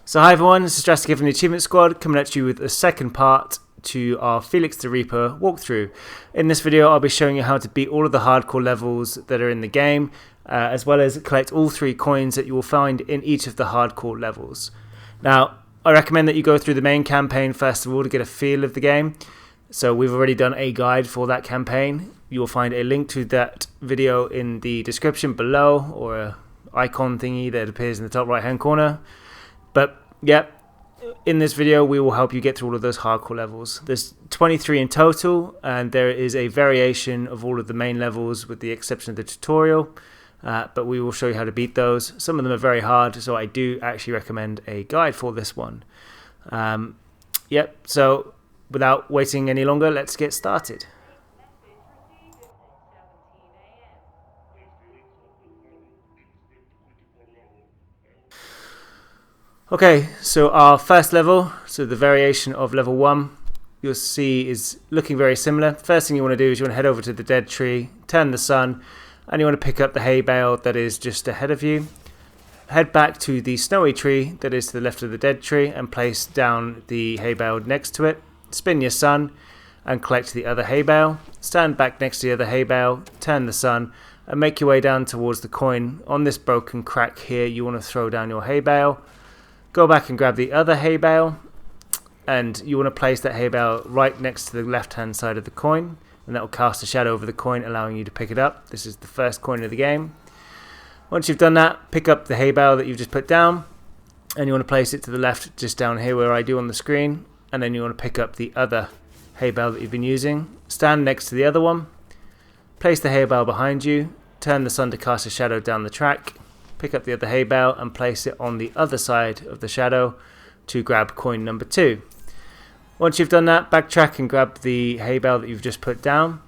So hi everyone, this is Drastic from the Achievement Squad coming at you with the second part to our Felix the Reaper walkthrough. In this video I'll be showing you how to beat all of the hardcore levels that are in the game, as well as collect all 3 coins that you will find in each of the hardcore levels. Now I recommend that you go through the main campaign first of all to get a feel of the game. So we've already done a guide for that campaign. You will find a link to that video in the description below, or an icon thingy that appears in the top right hand corner. But yeah, in this video we will help you get through all of those hardcore levels. There's 23 in total, and there is a variation of all of the main levels with the exception of the tutorial, but we will show you how to beat those. Some of them are very hard, so I do actually recommend a guide for this one. So without waiting any longer, let's get started. Okay, so our first level, so the variation of level 1, you'll see is looking very similar. First thing you want to do is you want to head over to the dead tree, turn the sun, and you want to pick up the hay bale that is just ahead of you. Head back to the snowy tree that is to the left of the dead tree and place down the hay bale next to it. Spin your sun and collect the other hay bale. Stand back next to the other hay bale, turn the sun, and make your way down towards the coin. On this broken crack here, you want to throw down your hay bale. Go back and grab the other hay bale, and you want to place that hay bale right next to the left hand side of the coin, and that will cast a shadow over the coin, allowing you to pick it up. This is the first coin of the game. Once you've done that, pick up the hay bale that you've just put down, and you want to place it to the left, just down here where I do on the screen, and then you want to pick up the other hay bale that you've been using. Stand next to the other one, place the hay bale behind you, turn the sun to cast a shadow down the track. Pick up the other hay bale and place it on the other side of the shadow to grab coin number 2. Once you've done that, backtrack and grab the hay bale that you've just put down.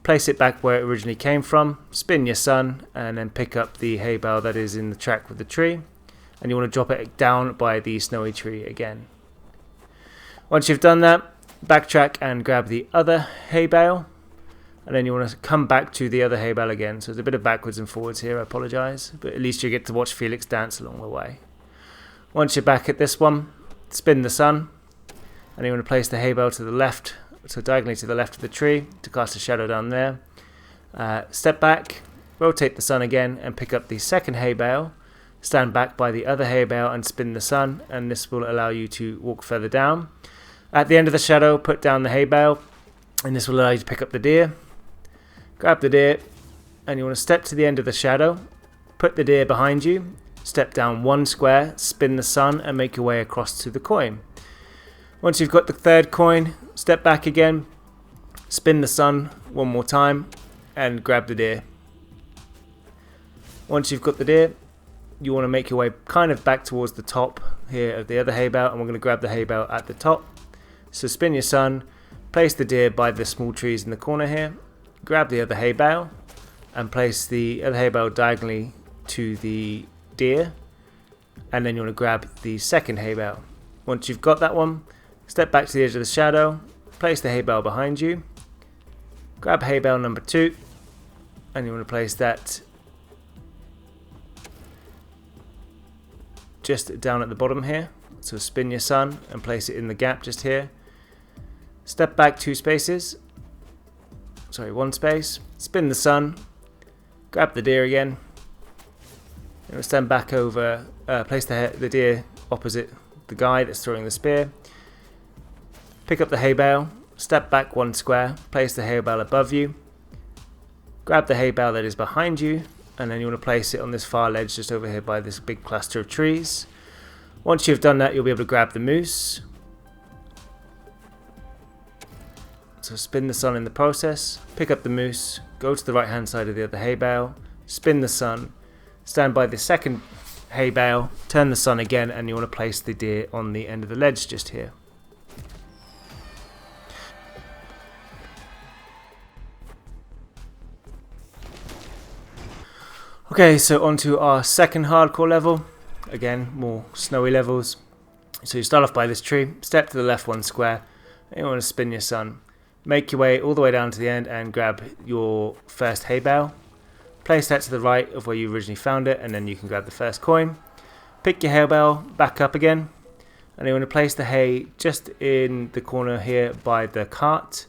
Place it back where it originally came from, spin your sun, and then pick up the hay bale that is in the track with the tree. And you want to drop it down by the snowy tree again. Once you've done that, backtrack and grab the other hay bale. And then you want to come back to the other hay bale again. So there's a bit of backwards and forwards here, I apologise. But at least you get to watch Felix dance along the way. Once you're back at this one, spin the sun. And you want to place the hay bale to the left, so diagonally to the left of the tree, to cast a shadow down there. Step back, rotate the sun again, and pick up the second hay bale. Stand back by the other hay bale and spin the sun. And this will allow you to walk further down. At the end of the shadow, put down the hay bale. And this will allow you to pick up the deer. Grab the deer, and you want to step to the end of the shadow, put the deer behind you, step down 1 square, spin the sun, and make your way across to the coin. Once you've got the third coin, step back again, spin the sun 1 more time, and grab the deer. Once you've got the deer, you want to make your way kind of back towards the top here of the other hay bale, and we're going to grab the hay bale at the top. So spin your sun, place the deer by the small trees in the corner here. Grab the other hay bale and place the other hay bale diagonally to the deer, and then you want to grab the second hay bale. Once you've got that one, step back to the edge of the shadow, place the hay bale behind you, grab hay bale number 2, and you want to place that just down at the bottom here. So spin your sun and place it in the gap just here. Step back 2 spaces. 1 space, spin the sun, grab the deer again, and stand back over, place the deer opposite the guy that's throwing the spear, pick up the hay bale, step back 1 square, place the hay bale above you, grab the hay bale that is behind you, and then you want to place it on this far ledge just over here by this big cluster of trees. Once you've done that, you'll be able to grab the moose. So spin the sun in the process, pick up the moose, go to the right hand side of the other hay bale, spin the sun, stand by the second hay bale, turn the sun again, and you want to place the deer on the end of the ledge just here. Okay, so on to our second hardcore level. Again, more snowy levels. So you start off by this tree, step to the left 1 square, and you want to spin your sun. Make your way all the way down to the end and grab your first hay bale. Place that to the right of where you originally found it, and then you can grab the first coin. Pick your hay bale back up again, and you want to place the hay just in the corner here by the cart,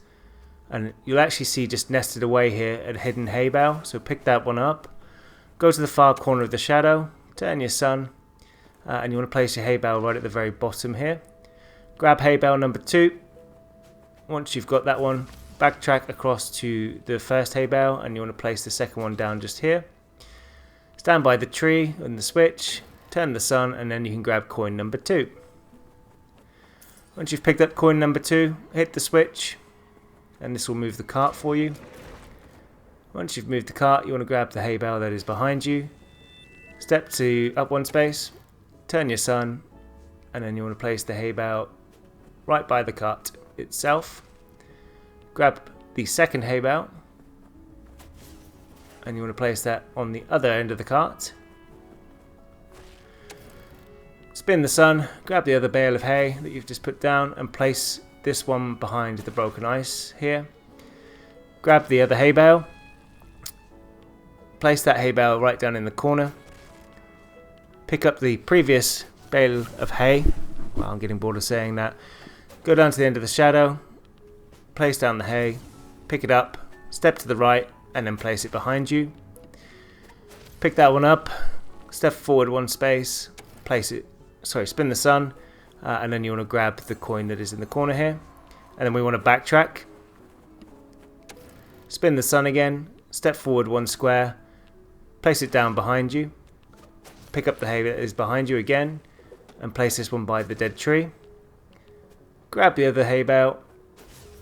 and you'll actually see just nested away here a hidden hay bale, so pick that one up, go to the far corner of the shadow, turn your sun, and you want to place your hay bale right at the very bottom here. Grab hay bale number 2. Once you've got that one, backtrack across to the first hay bale, and you want to place the second one down just here. Stand by the tree and the switch, turn the sun, and then you can grab coin number 2. Once you've picked up coin number 2, hit the switch, and this will move the cart for you. Once you've moved the cart, you want to grab the hay bale that is behind you. Step to up 1 space, turn your sun, and then you want to place the hay bale right by the cart itself. Grab the second hay bale, and you want to place that on the other end of the cart. Spin the sun, grab the other bale of hay that you've just put down, and place this one behind the broken ice here. Grab the other hay bale, place that hay bale right down in the corner. Pick up the previous bale of hay. Well, I'm getting bored of saying that. Go down to the end of the shadow, place down the hay, pick it up, step to the right, and then place it behind you. Pick that one up, step forward 1 space, spin the sun, and then you want to grab the coin that is in the corner here. And then we want to backtrack, spin the sun again, step forward 1 square, place it down behind you, pick up the hay that is behind you again, and place this one by the dead tree. Grab the other hay bale,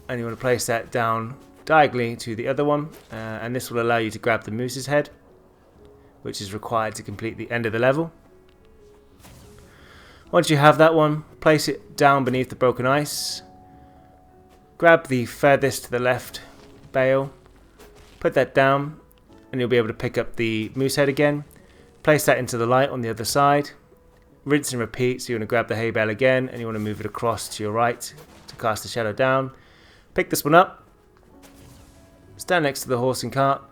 and you want to place that down diagonally to the other one, and this will allow you to grab the moose's head, which is required to complete the end of the level. Once you have that one, place it down beneath the broken ice. Grab the furthest to the left bale, put that down, and you'll be able to pick up the moose head again. Place that into the light on the other side. Rinse and repeat, so you want to grab the hay bale again, and you want to move it across to your right to cast the shadow down. Pick this one up, stand next to the horse and cart,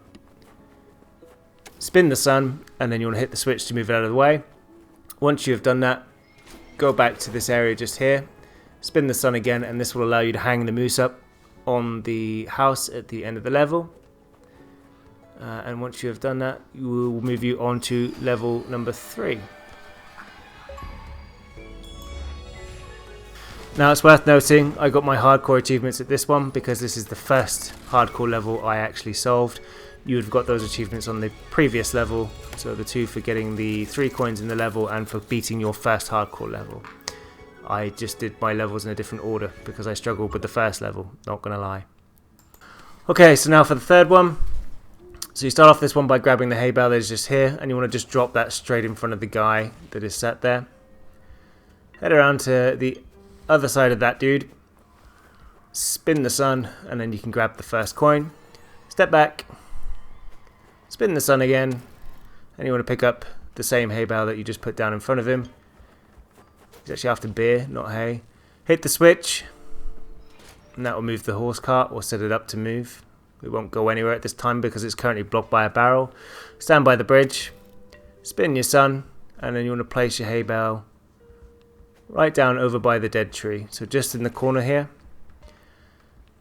spin the sun, and then you want to hit the switch to move it out of the way. Once you have done that, go back to this area just here, spin the sun again, and this will allow you to hang the moose up on the house at the end of the level. And once you have done that, we will move you on to level number 3. Now it's worth noting I got my hardcore achievements at this one because this is the first hardcore level I actually solved. You would have got those achievements on the previous level, so the 2 for getting the 3 coins in the level and for beating your first hardcore level. I just did my levels in a different order because I struggled with the first level, not gonna lie. Okay, so now for the third one. So you start off this one by grabbing the hay bale that is just here, and you want to just drop that straight in front of the guy that is sat there. Head around to the other side of that dude, spin the sun, and then you can grab the first coin. Step back, spin the sun again, and you want to pick up the same hay bale that you just put down in front of him. He's actually after beer, not hay. Hit the switch, and that will move the horse cart or set it up to move. It won't go anywhere at this time because it's currently blocked by a barrel. Stand by the bridge, spin your sun, and then you want to place your hay bale right down over by the dead tree, so just in the corner here.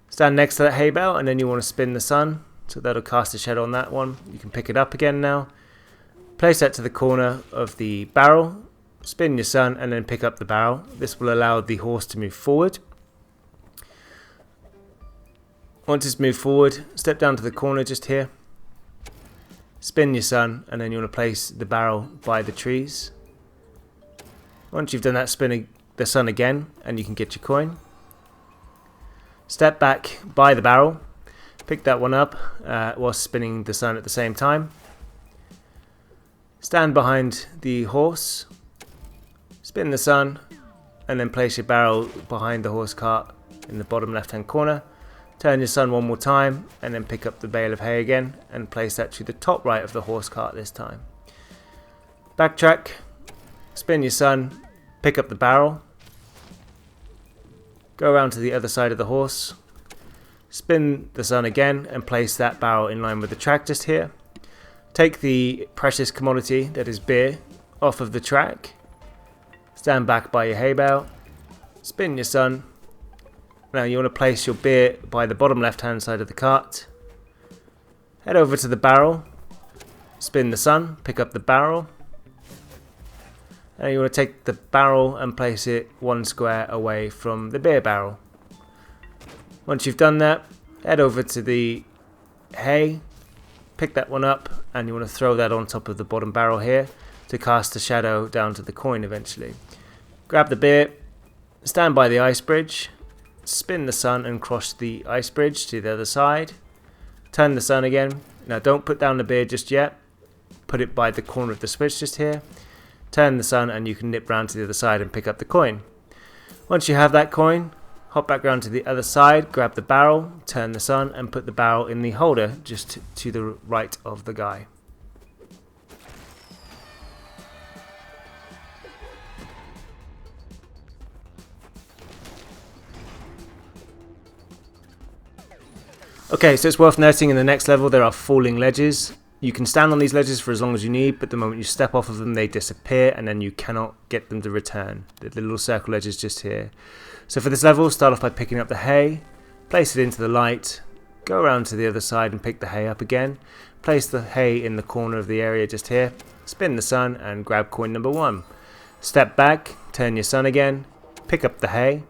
Stand next to that hay bale, and then you want to spin the sun, so that'll cast a shadow on that one. You can pick it up again now. Place that to the corner of the barrel, spin your sun, and then pick up the barrel. This will allow the horse to move forward. Once it's moved forward, step down to the corner just here, spin your sun, and then you want to place the barrel by the trees. Once you've done that, spin the sun again, and you can get your coin. Step back by the barrel, pick that one up while spinning the sun at the same time. Stand behind the horse, spin the sun, and then place your barrel behind the horse cart in the bottom left hand corner. Turn your sun one more time, and then pick up the bale of hay again and place that to the top right of the horse cart this time. Backtrack, spin your sun, pick up the barrel, go around to the other side of the horse, spin the sun again and place that barrel in line with the track just here. Take the precious commodity that is beer off of the track stand back by your hay bale, spin your sun. Now you want to place your beer by the bottom left hand side of the cart. Head over to the barrel, spin the sun, pick up the barrel. And you want to take the barrel and place it 1 square away from the beer barrel. Once you've done that, head over to the hay, pick that one up, and you want to throw that on top of the bottom barrel here to cast a shadow down to the coin eventually. Grab the beer, stand by the ice bridge, spin the sun and cross the ice bridge to the other side. Turn the sun again. Now don't put down the beer just yet. Put it by the corner of the switch just here. Turn the sun and you can nip round to the other side and pick up the coin. Once you have that coin, hop back round to the other side, grab the barrel, turn the sun and put the barrel in the holder just to the right of the guy. Okay, so it's worth noting in the next level there are falling ledges. You can stand on these ledges for as long as you need, but the moment you step off of them they disappear and then you cannot get them to return. The little circle ledges just here. So for this level, start off by picking up the hay, place it into the light, go around to the other side and pick the hay up again, place the hay in the corner of the area just here, spin the sun and grab coin number 1. Step back, turn your sun again, pick up the hay,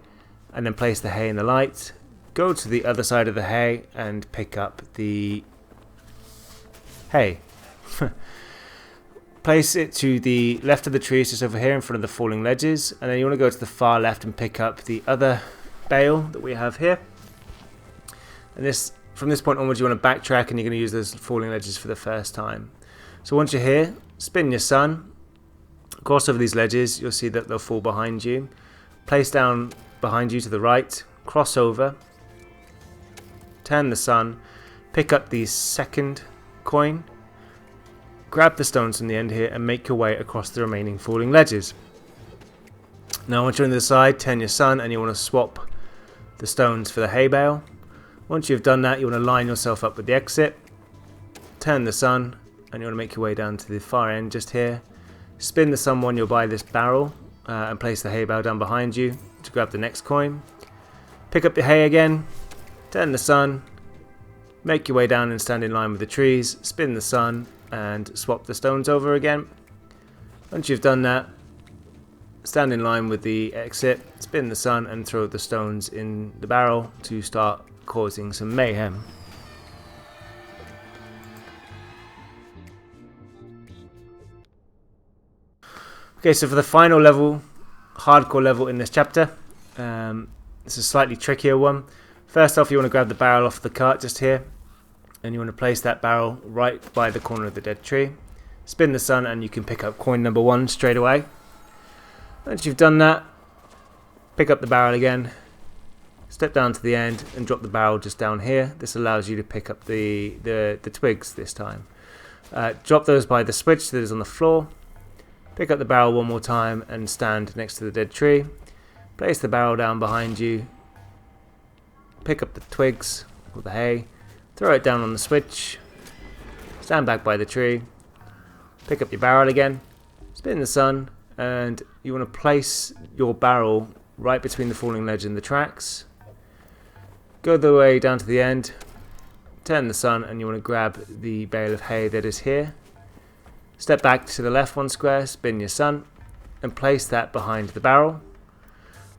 and then place the hay in the light. Go to the other side of the hay and pick up the hay. Place it to the left of the trees just over here in front of the falling ledges, and then you want to go to the far left and pick up the other bale that we have here. And from this point onwards you want to backtrack and you're going to use those falling ledges for the first time. So once you're here, spin your sun, cross over these ledges, you'll see that they'll fall behind you. Place down behind you to the right, cross over, turn the sun, pick up the second coin, grab the stones from the end here and make your way across the remaining falling ledges. Now once you're on the side, turn your sun and you want to swap the stones for the hay bale. Once you've done that, you want to line yourself up with the exit, turn the sun and you want to make your way down to the far end just here. Spin the sun when you're by this barrel and place the hay bale down behind you to grab the next coin. Pick up the hay again, turn the sun, make your way down and stand in line with the trees, spin the sun and swap the stones over again. Once you've done that, stand in line with the exit, spin the sun and throw the stones in the barrel to start causing some mayhem. Okay, so for the final level, hardcore level in this chapter, it's a slightly trickier one. First off, you want to grab the barrel off the cart just here, and you want to place that barrel right by the corner of the dead tree. Spin the sun and you can pick up coin number 1 straight away. Once you've done that, pick up the barrel again, step down to the end and drop the barrel just down here. This allows you to pick up the twigs this time. Drop those by the switch that is on the floor. Pick up the barrel one more time and stand next to the dead tree. Place the barrel down behind you. Pick up the twigs or the hay. Throw it down on the switch. Stand back by the tree. Pick up your barrel again. Spin the sun. And you want to place your barrel right between the falling ledge and the tracks. Go the way down to the end. Turn the sun and you want to grab the bale of hay that is here. Step back to the left 1 square, spin your sun, and place that behind the barrel.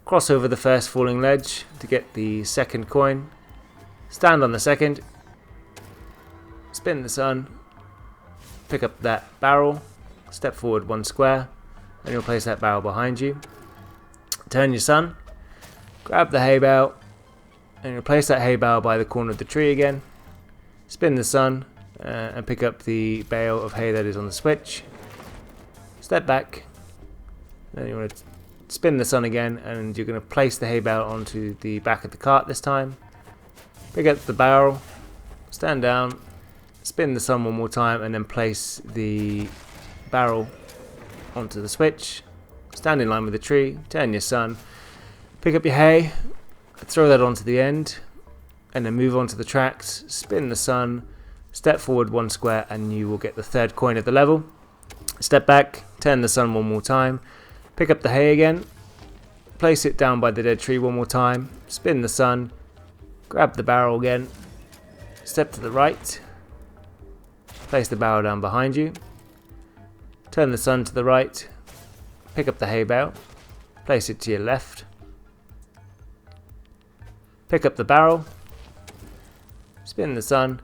Cross over the first falling ledge to get the second coin. Stand on the second. Spin the sun. Pick up that barrel. Step forward 1 square, and you'll place that barrel behind you. Turn your sun. Grab the hay bale, and you'll place that hay bale by the corner of the tree again. Spin the sun. And pick up the bale of hay that is on the switch. Step back. Then you want to spin the sun again, and you're going to place the hay bale onto the back of the cart this time. Pick up the barrel, stand down, spin the sun one more time, and then place the barrel onto the switch. Stand in line with the tree, turn your sun, pick up your hay, throw that onto the end, and then move on to the tracks, spin the sun, step forward 1 square and you will get the third coin of the level. Step back, turn the sun one more time, Pick up the hay again, place it down by the dead tree one more time, spin the sun, grab the barrel again, step to the right, place the barrel down behind you, turn the sun to the right, pick up the hay bale, place it to your left, pick up the barrel, spin the sun,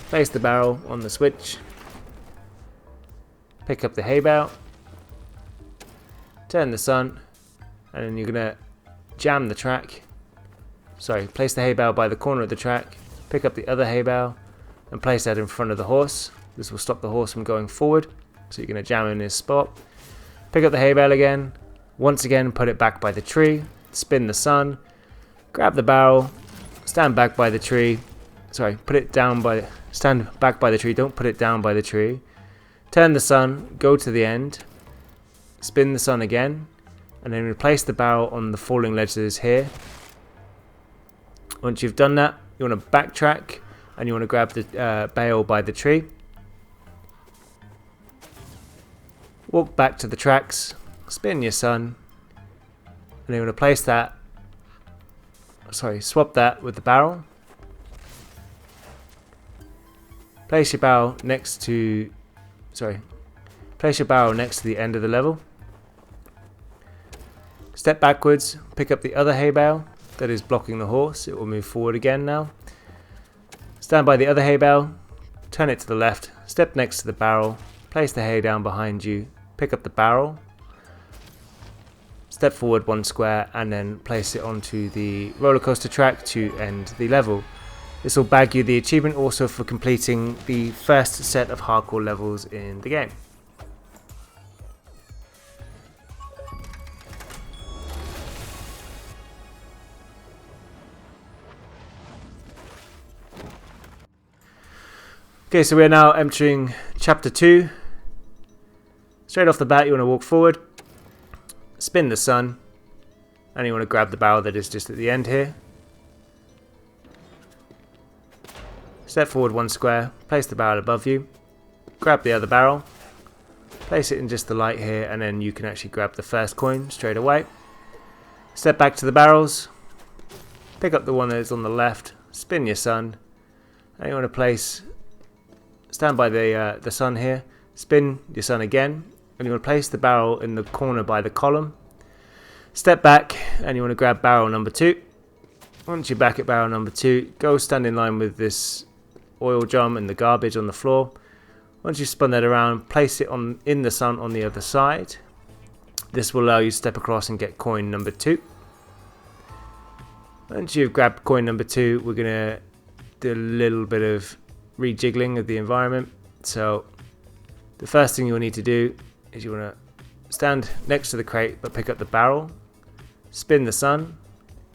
place the barrel on the switch, pick up the hay bale, turn the sun, and then you're going to jam the track. Sorry, place the hay bale by the corner of the track, pick up the other hay bale, and place that in front of the horse. This will stop the horse from going forward, so you're going to jam in his spot. Pick up the hay bale again, once again put it back by the tree, spin the sun, grab the barrel, stand back by the tree. Sorry, stand back by the tree, don't put it down by the tree. Turn the sun, go to the end, spin the sun again, and then replace the barrel on the falling ledge that is here. Once you've done that, you want to backtrack and you want to grab the bale by the tree. Walk back to the tracks, spin your sun, and you want to place that, swap that with the barrel. Place your barrel next to the end of the level. Step backwards, pick up the other hay bale that is blocking the horse. It will move forward again now. Stand by the other hay bale, turn it to the left, step next to the barrel, place the hay down behind you, pick up the barrel, step forward one square, and then place it onto the roller coaster track to end the level. This will bag you the achievement also for completing the first set of hardcore levels in the game. Okay, so we are now entering chapter 2. Straight off the bat, you want to walk forward, spin the sun, and you want to grab the barrel that is just at the end here. Step forward one square, place the barrel above you, grab the other barrel, place it in just the light here, and then you can actually grab the first coin straight away. Step back to the barrels, pick up the one that is on the left, spin your sun, and you want to stand by the sun here, spin your sun again, and you want to place the barrel in the corner by the column. Step back and you want to grab barrel number 2. Once you're back at barrel number 2, go stand in line with this oil drum and the garbage on the floor. Once you've spun that around, place it in the sun on the other side. This will allow you to step across and get coin number 2. Once you've grabbed coin number 2, we're going to do a little bit of rejiggling of the environment. So the first thing you'll need to do is you want to stand next to the crate but pick up the barrel, spin the sun,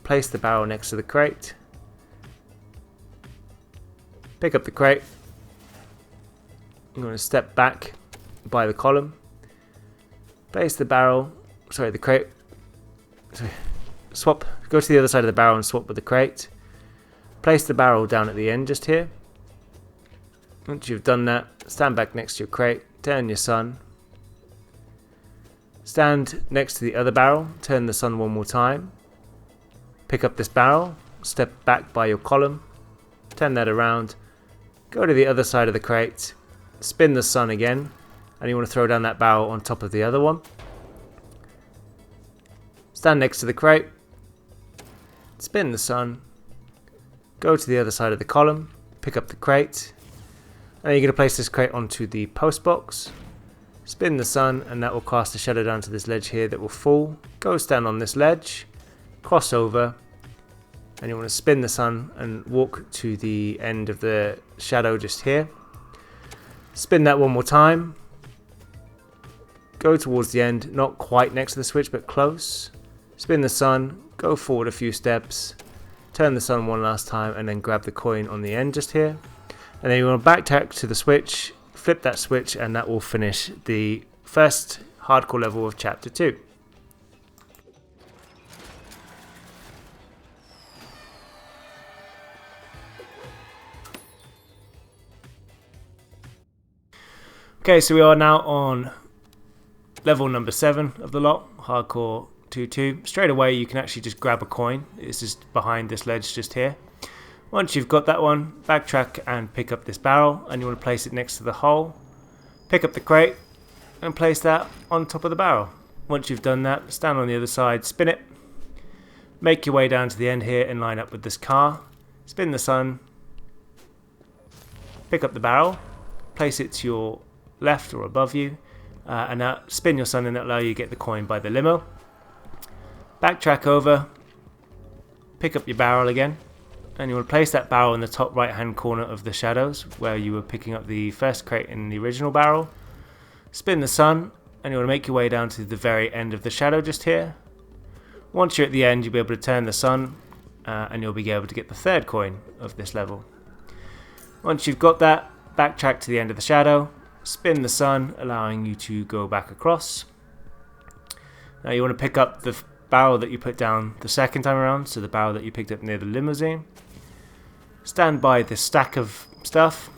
place the barrel next to the crate, pick up the crate. I'm going to step back by the column, place the crate, go to the other side of the barrel and swap with the crate, place the barrel down at the end just here. Once you've done that, stand back next to your crate, turn your sun, stand next to the other barrel, turn the sun one more time, pick up this barrel, step back by your column, turn that around, go to the other side of the crate, spin the sun again, and you want to throw down that barrel on top of the other one. Stand next to the crate, spin the sun, go to the other side of the column, pick up the crate, and you're going to place this crate onto the post box, spin the sun, and that will cast a shadow down to this ledge here that will fall. Go stand on this ledge, cross over, and you want to spin the sun and walk to the end of the shadow just here. Spin that one more time, go towards the end, not quite next to the switch but close. Spin the sun, go forward a few steps, turn the sun one last time, and then grab the coin on the end just here. And then you want to backtrack to the switch, flip that switch, and that will finish the first hardcore level of chapter 2. Okay, so we are now on level number 7 of the lot, Hardcore 2-2. Straight away you can actually just grab a coin. It's just behind this ledge just here. Once you've got that one, backtrack and pick up this barrel, and you want to place it next to the hole. Pick up the crate and place that on top of the barrel. Once you've done that, stand on the other side, spin it, make your way down to the end here and line up with this car. Spin the sun, pick up the barrel, place it to your left or above you, and now spin your sun, and that'll allow you to get the coin by the limo. Backtrack over, pick up your barrel again, and you want to place that barrel in the top right hand corner of the shadows where you were picking up the first crate in the original barrel. Spin the sun, and you want to make your way down to the very end of the shadow just here. Once you're at the end, you'll be able to turn the sun, and you'll be able to get the third coin of this level. Once you've got that, backtrack to the end of the shadow, spin the sun, allowing you to go back across. Now you want to pick up the barrel that you put down the second time around, so the barrel that you picked up near the limousine. Stand by this stack of stuff,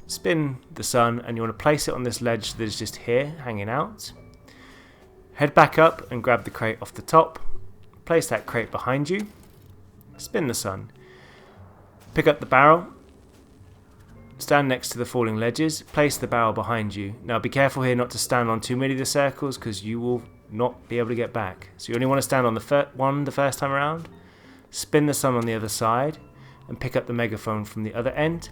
spin the sun, and you want to place it on this ledge that is just here, hanging out. Head back up and grab the crate off the top. Place that crate behind you. Spin the sun. Pick up the barrel. Stand next to the falling ledges. Place the barrel behind you. Now be careful here not to stand on too many of the circles, because you will not be able to get back. So you only want to stand on the first time around. Spin the sun on the other side and pick up the megaphone from the other end.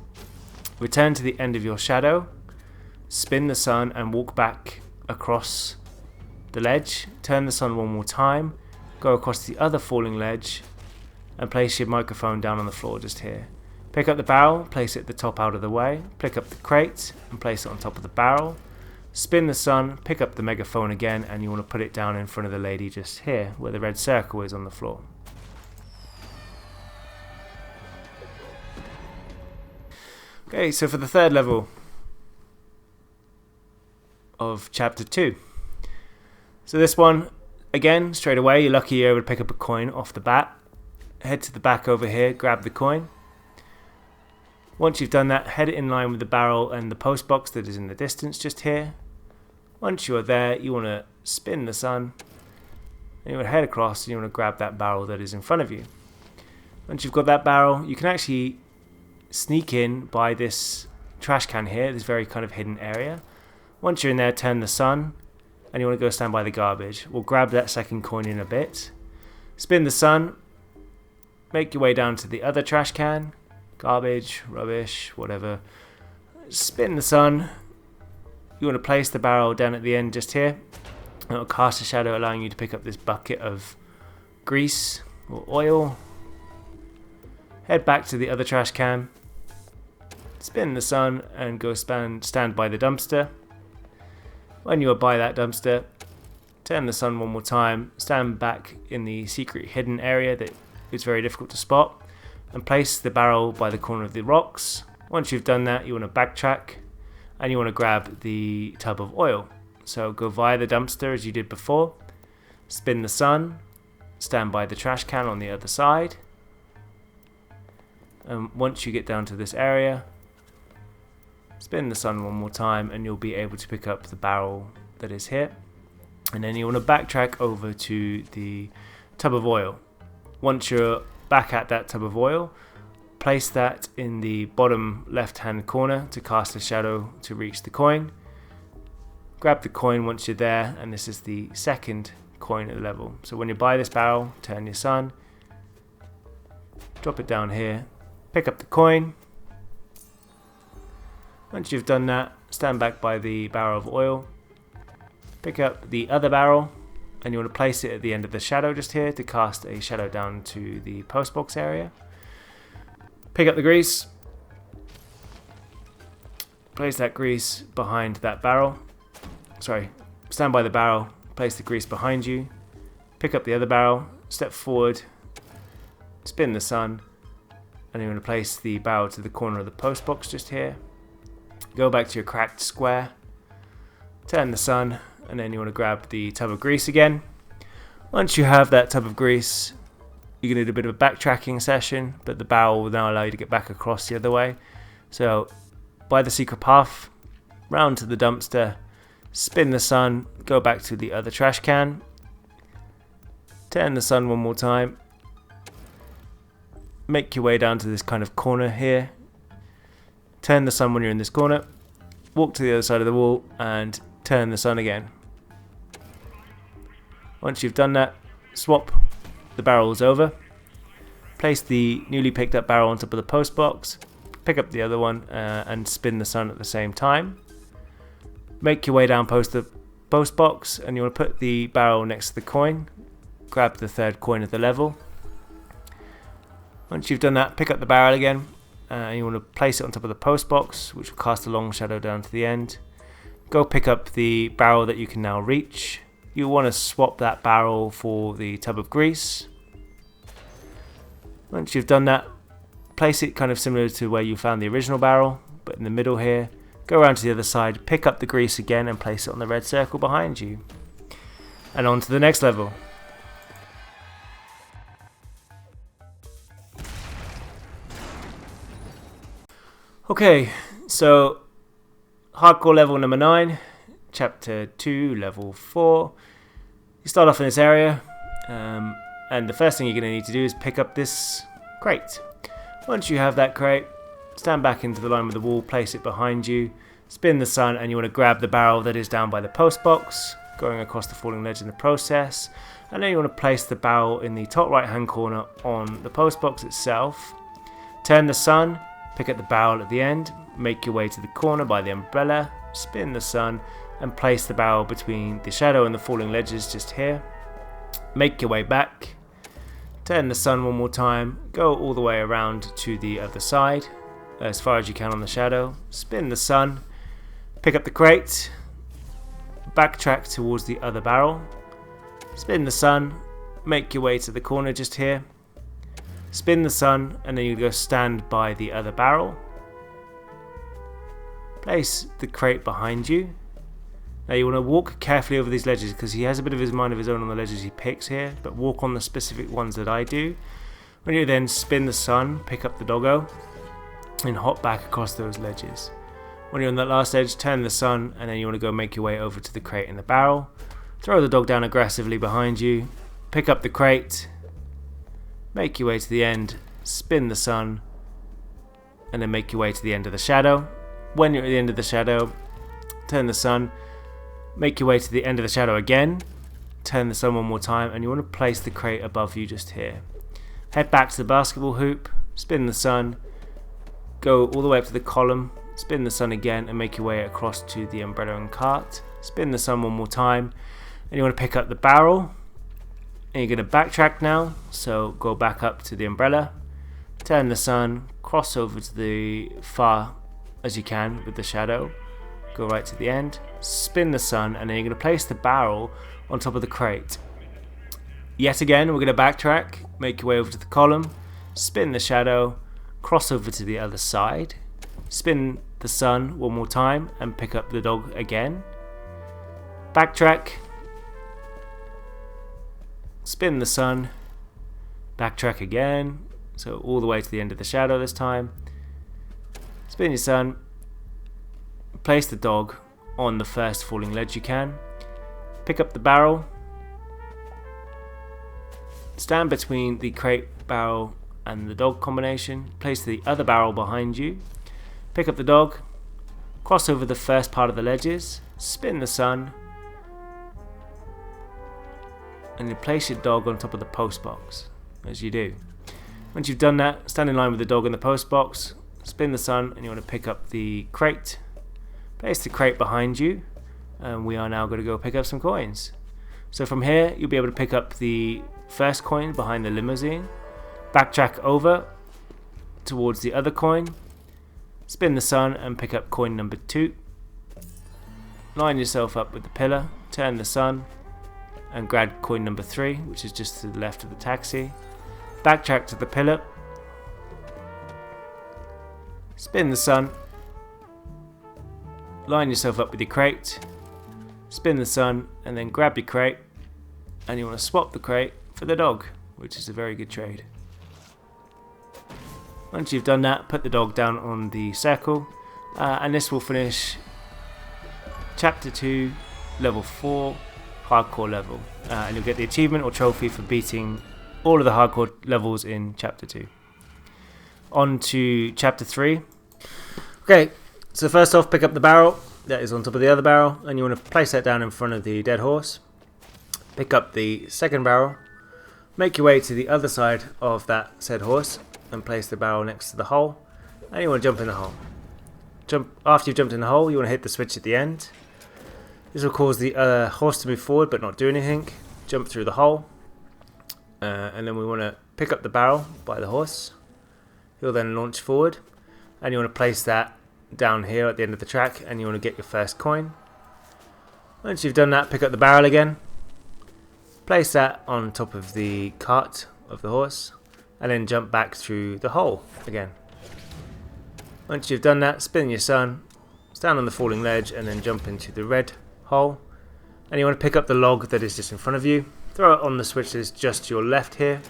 Return to the end of your shadow. Spin the sun and walk back across the ledge. Turn the sun one more time. Go across the other falling ledge and place your microphone down on the floor just here. Pick up the barrel, place it at the top out of the way. Pick up the crate and place it on top of the barrel. Spin the sun, pick up the megaphone again, and you want to put it down in front of the lady just here where the red circle is on the floor. Okay, so for the third level of chapter 2. So this one, again, straight away, you're lucky you're able to pick up a coin off the bat. Head to the back over here, grab the coin. Once you've done that, head it in line with the barrel and the post box that is in the distance just here. Once you're there, you want to spin the sun, and you want to head across, and you want to grab that barrel that is in front of you. Once you've got that barrel, you can actually sneak in by this trash can here, this very kind of hidden area. Once you're in there, turn the sun, and you want to go stand by the garbage. We'll grab that second coin in a bit. Spin the sun, make your way down to the other trash can, garbage, rubbish, whatever. Spin the sun. You want to place the barrel down at the end just here. It will cast a shadow, allowing you to pick up this bucket of grease or oil. Head back to the other trash can. Spin the sun and go stand by the dumpster. When you are by that dumpster, turn the sun one more time, stand back in the secret hidden area that is very difficult to spot, and place the barrel by the corner of the rocks. Once you've done that, you want to backtrack and you want to grab the tub of oil. So go via the dumpster as you did before, spin the sun, stand by the trash can on the other side, and once you get down to this area, spin the sun one more time and you'll be able to pick up the barrel that is here. And then you want to backtrack over to the tub of oil. Once you're back at that tub of oil, place that in the bottom left hand corner to cast a shadow to reach the coin. Grab the coin once you're there, and this is the second coin at the level. So when you buy this barrel, turn your sun, drop it down here, pick up the coin. Once you've done that, stand back by the barrel of oil, pick up the other barrel, and you want to place it at the end of the shadow just here to cast a shadow down to the post box area. Pick up the grease, place that grease behind that barrel. Stand by the barrel, place the grease behind you, pick up the other barrel, step forward, spin the sun, and you're going to place the barrel to the corner of the post box just here. Go back to your cracked square, turn the sun, and then you want to grab the tub of grease again. Once you have that tub of grease, you're going to do a bit of a backtracking session, but the barrel will now allow you to get back across the other way. So by the secret path, round to the dumpster, spin the sun, go back to the other trash can, turn the sun one more time, make your way down to this kind of corner here, turn the sun when you're in this corner, walk to the other side of the wall and turn the sun again. Once you've done that, swap the barrels over, place the newly picked up barrel on top of the post box, pick up the other one and spin the sun at the same time. Make your way down the post box, and you want to put the barrel next to the coin, grab the third coin at the level. Once you've done that, pick up the barrel again, and you want to place it on top of the post box, which will cast a long shadow down to the end. Go pick up the barrel that you can now reach. You want to swap that barrel for the tub of grease. Once you've done that, place it kind of similar to where you found the original barrel, but in the middle here. Go around to the other side, pick up the grease again and place it on the red circle behind you. And on to the next level. Okay, so hardcore level number 9, chapter 2, level 4. You start off in this area, and the first thing you're going to need to do is pick up this crate. Once you have that crate, stand back into the line with the wall, place it behind you, spin the sun, and you want to grab the barrel that is down by the post box, going across the falling ledge in the process, and then you want to place the barrel in the top right hand corner on the post box itself. Turn the sun, pick up the barrel at the end, make your way to the corner by the umbrella, spin the sun, and place the barrel between the shadow and the falling ledges just here. Make your way back, turn the sun one more time, go all the way around to the other side as far as you can on the shadow, spin the sun, pick up the crate, backtrack towards the other barrel, spin the sun, make your way to the corner just here, spin the sun, and then you go stand by the other barrel, place the crate behind you. Now you want to walk carefully over these ledges because he has a bit of his mind of his own on the ledges he picks here, but walk on the specific ones that I do. When you then spin the sun, pick up the doggo and hop back across those ledges. When you're on that last edge, turn the sun, and then you want to go make your way over to the crate and the barrel. Throw the dog down aggressively behind you, pick up the crate, make your way to the end, spin the sun, and then make your way to the end of the shadow. When you're at the end of the shadow, turn the sun, make your way to the end of the shadow again, turn the sun one more time, and you want to place the crate above you just here. Head back to the basketball hoop, spin the sun, go all the way up to the column, spin the sun again, and make your way across to the umbrella and cart. Spin the sun one more time, and you want to pick up the barrel, and you're going to backtrack now, so go back up to the umbrella, turn the sun, cross over to the far as you can with the shadow, go right to the end, spin the sun, and then you're going to place the barrel on top of the crate. Yet again, we're going to backtrack, make your way over to the column, spin the shadow, cross over to the other side, spin the sun one more time, and pick up the dog again. Backtrack, spin the sun, backtrack again, so all the way to the end of the shadow this time. Spin your sun, place the dog on the first falling ledge you can, pick up the barrel, stand between the crate barrel and the dog combination, place the other barrel behind you, pick up the dog, cross over the first part of the ledges, spin the sun, and you place your dog on top of the post box as you do. Once you've done that, stand in line with the dog in the post box, spin the sun, and you want to pick up the crate, place the crate behind you, and we are now going to go pick up some coins. So from here you'll be able to pick up the first coin behind the limousine, backtrack over towards the other coin, spin the sun and pick up coin number 2, line yourself up with the pillar, turn the sun and grab coin number 3, which is just to the left of the taxi, backtrack to the pillar, spin the sun, line yourself up with your crate, spin the sun, and then grab your crate, and you want to swap the crate for the dog, which is a very good trade. Once you've done that, put the dog down on the circle, and this will finish Chapter 2, Level 4, Hardcore level. And you'll get the achievement or trophy for beating all of the hardcore levels in Chapter 2. On to Chapter 3. Okay, so first off, pick up the barrel that is on top of the other barrel, and you want to place that down in front of the dead horse. Pick up the second barrel, make your way to the other side of that said horse, and place the barrel next to the hole, and you want to jump in the hole. After you've jumped in the hole, you want to hit the switch at the end. This will cause the horse to move forward but not do anything. Jump through the hole, and then we want to pick up the barrel by the horse. He'll then launch forward, and you want to place that down here at the end of the track, and you want to get your first coin. Once you've done that, pick up the barrel again, place that on top of the cart of the horse, and then jump back through the hole again. Once you've done that, spin your sun, stand on the falling ledge, and then jump into the red hole. And you want to pick up the log that is just in front of you, throw it on the switch that is just to your left here.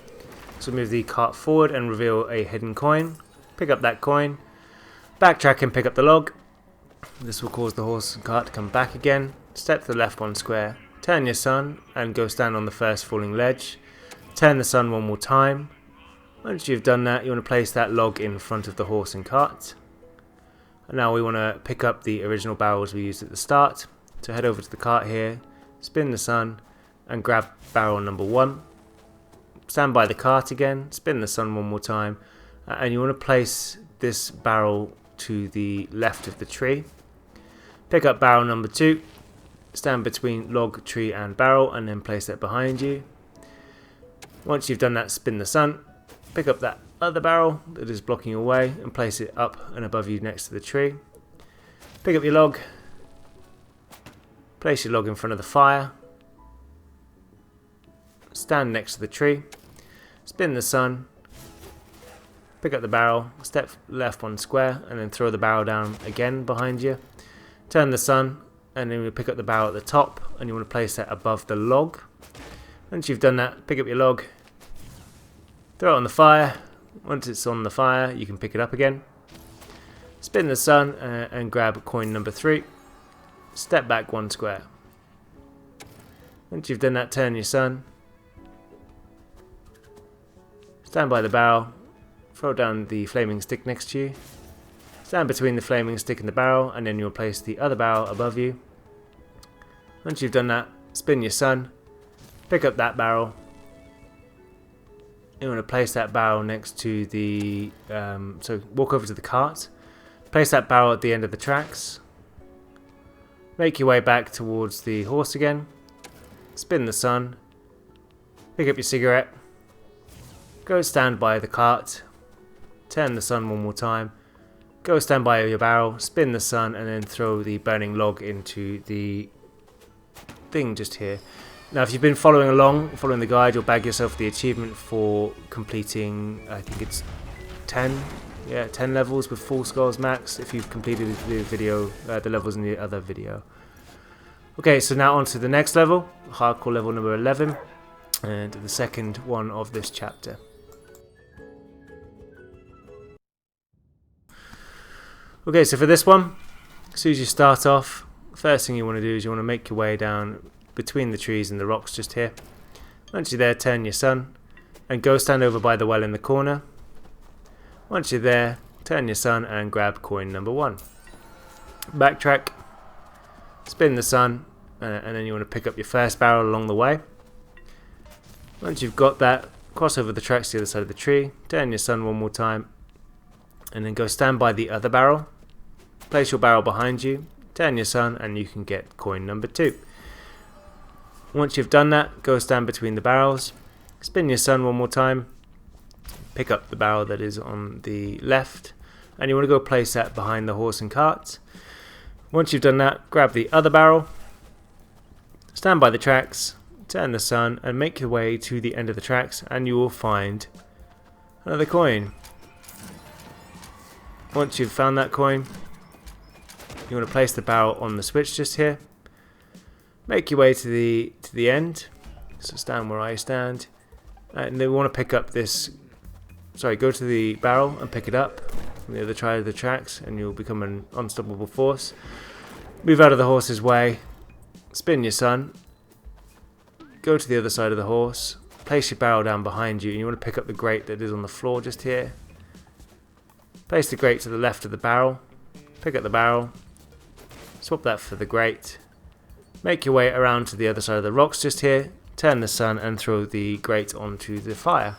So move the cart forward and reveal a hidden coin. Pick up that coin, backtrack and pick up the log. This will cause the horse and cart to come back again. Step to the left one square, turn your sun and go stand on the first falling ledge. Turn the sun one more time. Once you've done that, you want to place that log in front of the horse and cart. And now we want to pick up the original barrels we used at the start. So head over to the cart here, spin the sun and grab barrel number 1. Stand by the cart again, spin the sun one more time, and you want to place this barrel to the left of the tree. Pick up barrel number 2, stand between log, tree and barrel, and then place that behind you. Once you've done that, spin the sun, pick up that other barrel that is blocking your way and place it up and above you next to the tree. Pick up your log, place your log in front of the fire, stand next to the tree, spin the sun, pick up the barrel, step left one square, and then throw the barrel down again behind you. Turn the sun, and then you pick up the barrel at the top, and you want to place that above the log. Once you've done that, pick up your log, throw it on the fire. Once it's on the fire, you can pick it up again. Spin the sun and grab coin number 3. Step back one square. Once you've done that, turn your sun. Stand by the barrel. Throw down the flaming stick next to you. Stand between the flaming stick and the barrel, and then you'll place the other barrel above you. Once you've done that, spin your sun. Pick up that barrel. You want to place that barrel next to the... so walk over to the cart. Place that barrel at the end of the tracks. Make your way back towards the horse again. Spin the sun. Pick up your cigarette. Go stand by the cart. Turn the sun one more time. Go stand by your barrel. Spin the sun and then throw the burning log into the thing just here. Now if you've been following along, following the guide, you'll bag yourself the achievement for completing, I think it's 10 levels with full skulls max if you've completed the video, the levels in the other video. Okay, so now on to the next level, hardcore level number 11, and the second one of this chapter. Okay, so for this one, as soon as you start off, first thing you want to do is you want to make your way down between the trees and the rocks just here. Once you're there, turn your sun and go stand over by the well in the corner. Once you're there, turn your sun and grab coin number 1. Backtrack, spin the sun, and then you want to pick up your first barrel along the way. Once you've got that, cross over the tracks to the other side of the tree, turn your sun one more time, and then go stand by the other barrel. Place your barrel behind you, turn your sun, and you can get coin number 2. Once you've done that, go stand between the barrels, spin your sun one more time, pick up the barrel that is on the left, and you want to go place that behind the horse and cart. Once you've done that, grab the other barrel, stand by the tracks, turn the sun, and make your way to the end of the tracks, and you will find another coin. Once you've found that coin, you want to place the barrel on the switch just here. Make your way to the end. So stand where I stand, and then we want to pick up this. Sorry, go to the barrel and pick it up from the other side of the tracks, and you'll become an unstoppable force. Move out of the horse's way, spin your son, go to the other side of the horse, place your barrel down behind you, and you want to pick up the grate that is on the floor just here. Place the grate to the left of the barrel, pick up the barrel, swap that for the grate, make your way around to the other side of the rocks just here, turn the sun and throw the grate onto the fire.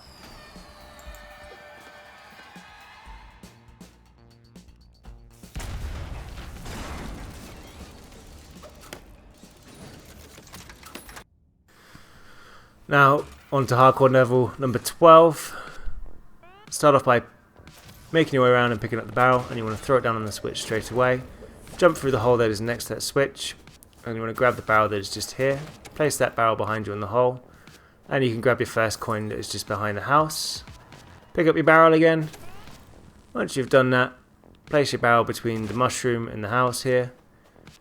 Now, on to hardcore level number 12. Start off by making your way around and picking up the barrel, and you want to throw it down on the switch straight away. Jump through the hole that is next to that switch, and you want to grab the barrel that is just here. Place that barrel behind you in the hole, and you can grab your first coin that is just behind the house. Pick up your barrel again. Once you've done that, place your barrel between the mushroom and the house here.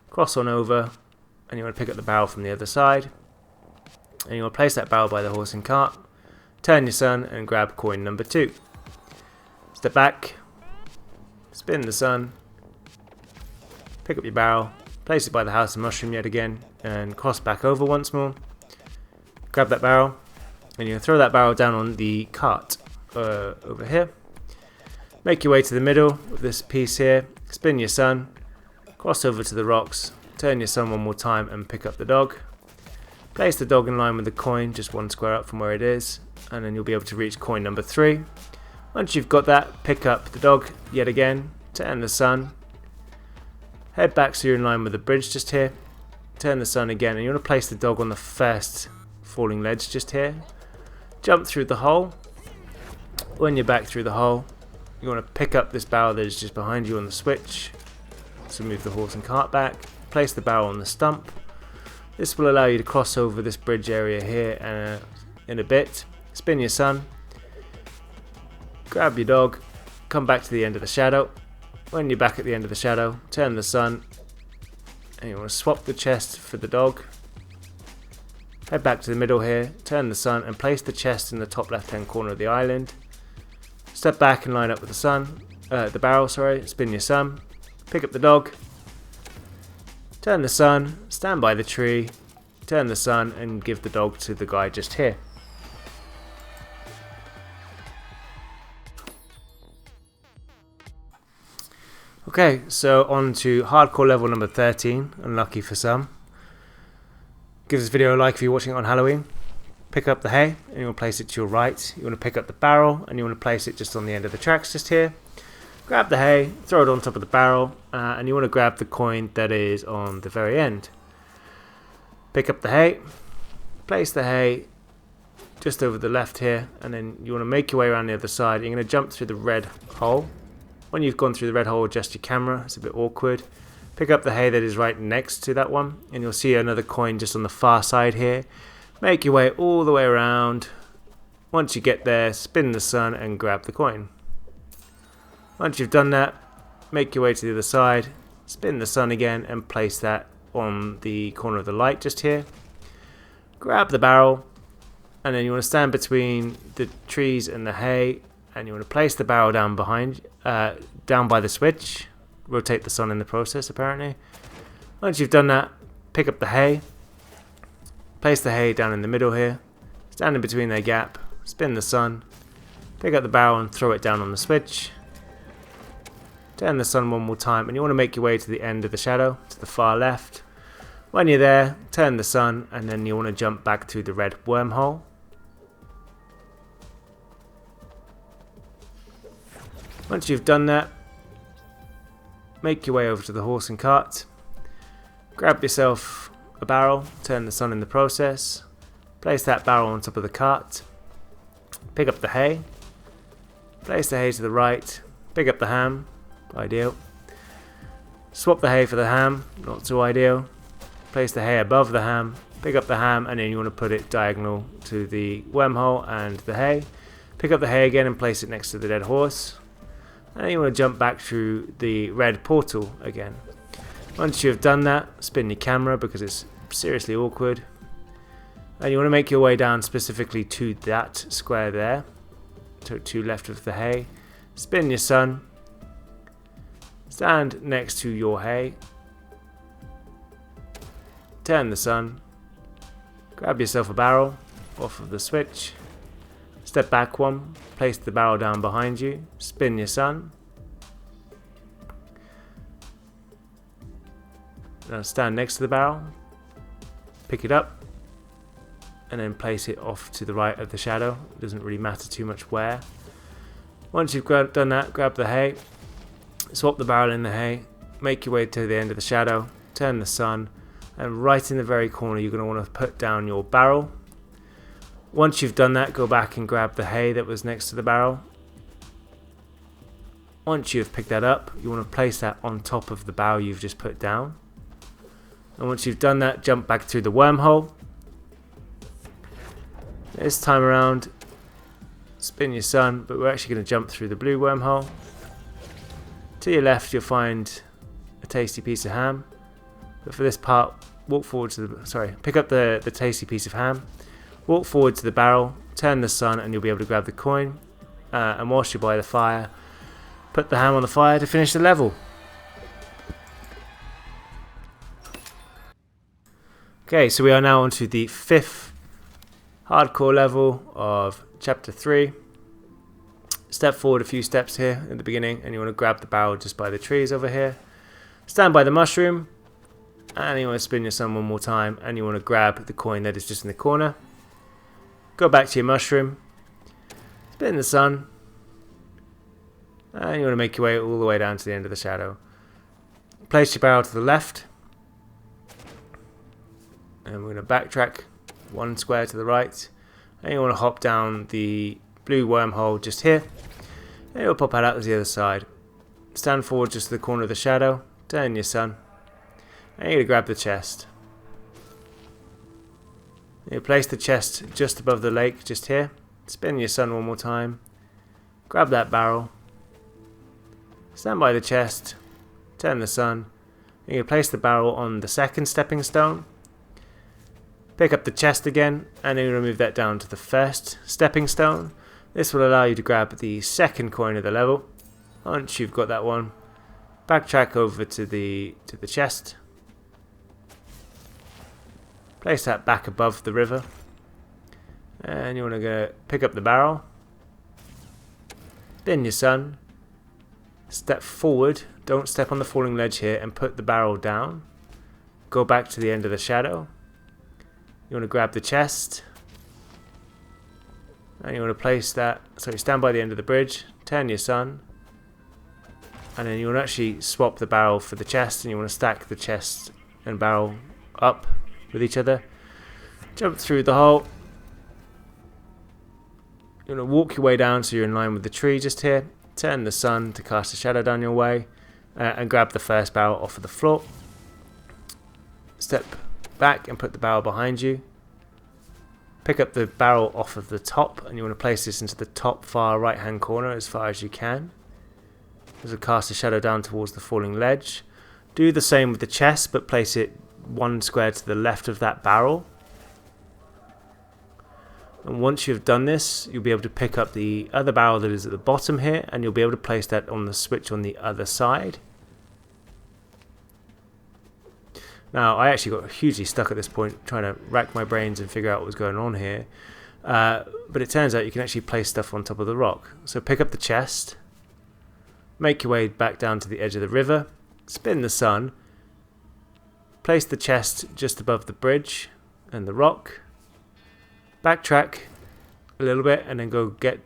Cross on over, and you want to pick up the barrel from the other side. And you want to place that barrel by the horse and cart, turn your sun and grab coin number 2. Step back, spin the sun, pick up your barrel, place it by the house and mushroom yet again, and cross back over once more. Grab that barrel, and you throw that barrel down on the cart over here. Make your way to the middle of this piece here, spin your sun, cross over to the rocks, turn your sun one more time and pick up the dog. Place the dog in line with the coin, just one square up from where it is, and then you'll be able to reach coin number 3. Once you've got that, pick up the dog yet again, turn the sun, head back so you're in line with the bridge just here, turn the sun again, and you want to place the dog on the first falling ledge just here. Jump through the hole. When you're back through the hole, you want to pick up this barrel that is just behind you on the switch, so move the horse and cart back, place the barrel on the stump. This will allow you to cross over this bridge area here in a bit. Spin your sun, grab your dog, come back to the end of the shadow. When you're back at the end of the shadow, turn the sun, and you want to swap the chest for the dog. Head back to the middle here, turn the sun, and place the chest in the top left hand corner of the island. Step back and line up with the barrel, spin your sun, pick up the dog, turn the sun, stand by the tree, turn the sun, and give the dog to the guy just here. Okay, so on to hardcore level number 13, unlucky for some. Give this video a like if you're watching it on Halloween. Pick up the hay, and you want to place it to your right. You want to pick up the barrel, and you want to place it just on the end of the tracks just here. Grab the hay, throw it on top of the barrel, and you want to grab the coin that is on the very end. Pick up the hay, place the hay just over the left here, and then you want to make your way around the other side. You're going to jump through the red hole. When you've gone through the red hole, adjust your camera, it's a bit awkward. Pick up the hay that is right next to that one, and you'll see another coin just on the far side here. Make your way all the way around. Once you get there, spin the sun and grab the coin. Once you've done that, make your way to the other side, spin the sun again and place that on the corner of the light just here. Grab the barrel, and then you want to stand between the trees and the hay, and you want to place the barrel down down by the switch. Rotate the sun in the process apparently. Once you've done that, pick up the hay, place the hay down in the middle here, stand in between their gap, spin the sun, pick up the barrel and throw it down on the switch. Turn the sun one more time, and you want to make your way to the end of the shadow, to the far left. When you're there, turn the sun, and then you want to jump back through the red wormhole. Once you've done that, make your way over to the horse and cart. Grab yourself a barrel, turn the sun in the process. Place that barrel on top of the cart. Pick up the hay. Place the hay to the right. Pick up the ham. Ideal. Swap the hay for the ham. Not so ideal. Place the hay above the ham. Pick up the ham, and then you want to put it diagonal to the wormhole and the hay. Pick up the hay again and place it next to the dead horse. And you want to jump back through the red portal again. Once you've done that, spin your camera because it's seriously awkward. And you want to make your way down specifically to that square there, to left of the hay. Spin your sun. Stand next to your hay. turn the sun, grab yourself a barrel off of the switch, step back one, place the barrel down behind you, spin your sun. Now stand next to the barrel, pick it up, and then place it off to the right of the shadow. It doesn't really matter too much where. Once you've done that, grab the hay, swap the barrel in the hay, make your way to the end of the shadow, turn the sun, and right in the very corner you're going to want to put down your barrel. Once you've done that, go back and grab the hay that was next to the barrel. Once you've picked that up, you want to place that on top of the barrel you've just put down. And once you've done that, jump back through the wormhole. This time around, spin your sun, but we're actually going to jump through the blue wormhole. To your left, you'll find a tasty piece of ham. But for this part, walk forward to the, pick up the tasty piece of ham, walk forward to the barrel, turn the sun, and you'll be able to grab the coin. And whilst you're by the fire, put the ham on the fire to finish the level. Okay, so we are now on to the 5th hardcore level of Chapter 3. Step forward a few steps here at the beginning, and you want to grab the barrel just by the trees over here. Stand by the mushroom, and you want to spin your sun one more time, and you want to grab the coin that is just in the corner. Go back to your mushroom, spin the sun, and you want to make your way all the way down to the end of the shadow. Place your barrel to the left. And we're going to backtrack 1 square to the right, and you want to hop down the blue wormhole just here, and it'll pop out to the other side. Stand forward just to the corner of the shadow, turn your sun, and you're going to grab the chest. You place the chest just above the lake just here, spin your sun one more time, grab that barrel, stand by the chest, turn the sun, and you place the barrel on the second stepping stone. Pick up the chest again, and then remove that down to the first stepping stone. This will allow you to grab the second coin of the level. Once you've got that one, backtrack over to the chest. Place that back above the river, and you want to go pick up the barrel. Spin your sun. Step forward. Don't step on the falling ledge here, and put the barrel down. Go back to the end of the shadow. You want to grab the chest, and you want to place that, so stand by the end of the bridge, turn your sun, and then you want to actually swap the barrel for the chest, and you want to stack the chest and barrel up with each other. Jump through the hole. You want to walk your way down so you're in line with the tree just here, turn the sun to cast a shadow down your way, and grab the first barrel off of the floor. Step back and put the barrel behind you. Pick up the barrel off of the top, and you want to place this into the top far right hand corner as far as you can. Just cast a shadow down towards the falling ledge. Do the same with the chest, but place it 1 square to the left of that barrel. And once you've done this, you'll be able to pick up the other barrel that is at the bottom here, and you'll be able to place that on the switch on the other side. Now, I actually got hugely stuck at this point trying to rack my brains and figure out what was going on here. But it turns out you can actually place stuff on top of the rock. So pick up the chest, make your way back down to the edge of the river, spin the sun, place the chest just above the bridge and the rock, backtrack a little bit, and then go get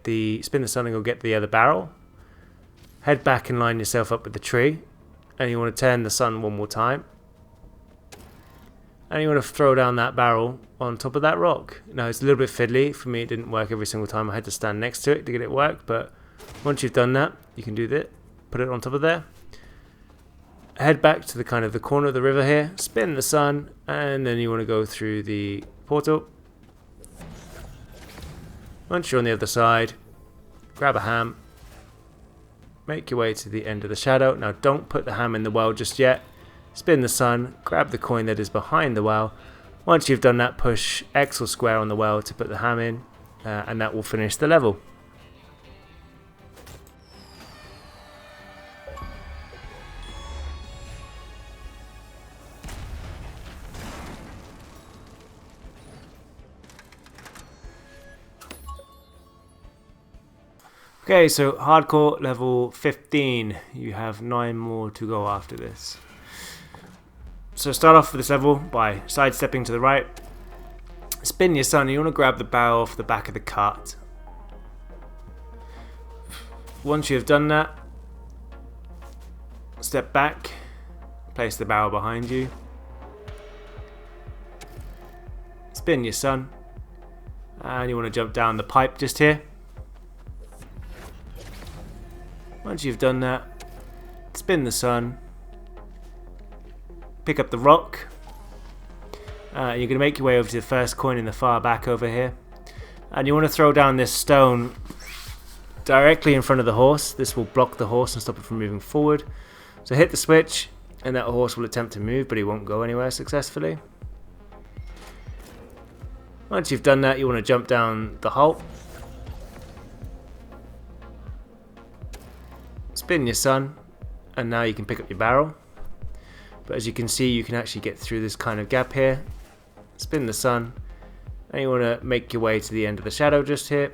spin the sun and go get the other barrel. Head back and line yourself up with the tree, and you want to turn the sun one more time. And you want to throw down that barrel on top of that rock. Now, it's a little bit fiddly. For me, it didn't work every single time. I had to stand next to it to get it work. But once you've done that, you can do that. Put it on top of there. Head back to the corner of the river here. Spin the sun. And then you want to go through the portal. Once you're on the other side, grab a ham. Make your way to the end of the shadow. Now, don't put the ham in the well just yet. Spin the sun, grab the coin that is behind the well. Once you've done that, push X or square on the well to put the ham in, and that will finish the level. Okay, so hardcore level 15. You have 9 more to go after this. So start off with this level by sidestepping to the right. Spin your sun. You want to grab the barrel off the back of the cart. Once you have done that, step back, place the barrel behind you. Spin your sun. And you want to jump down the pipe just here. Once you've done that, spin the sun, pick up the rock. You're going to make your way over to the first coin in the far back over here. And you want to throw down this stone directly in front of the horse. This will block the horse and stop it from moving forward. So hit the switch and that horse will attempt to move, but he won't go anywhere successfully. Once you've done that, you want to jump down the hole. Spin your sun, and now you can pick up your barrel. But as you can see, you can actually get through this kind of gap here. Spin the sun, and you want to make your way to the end of the shadow just here.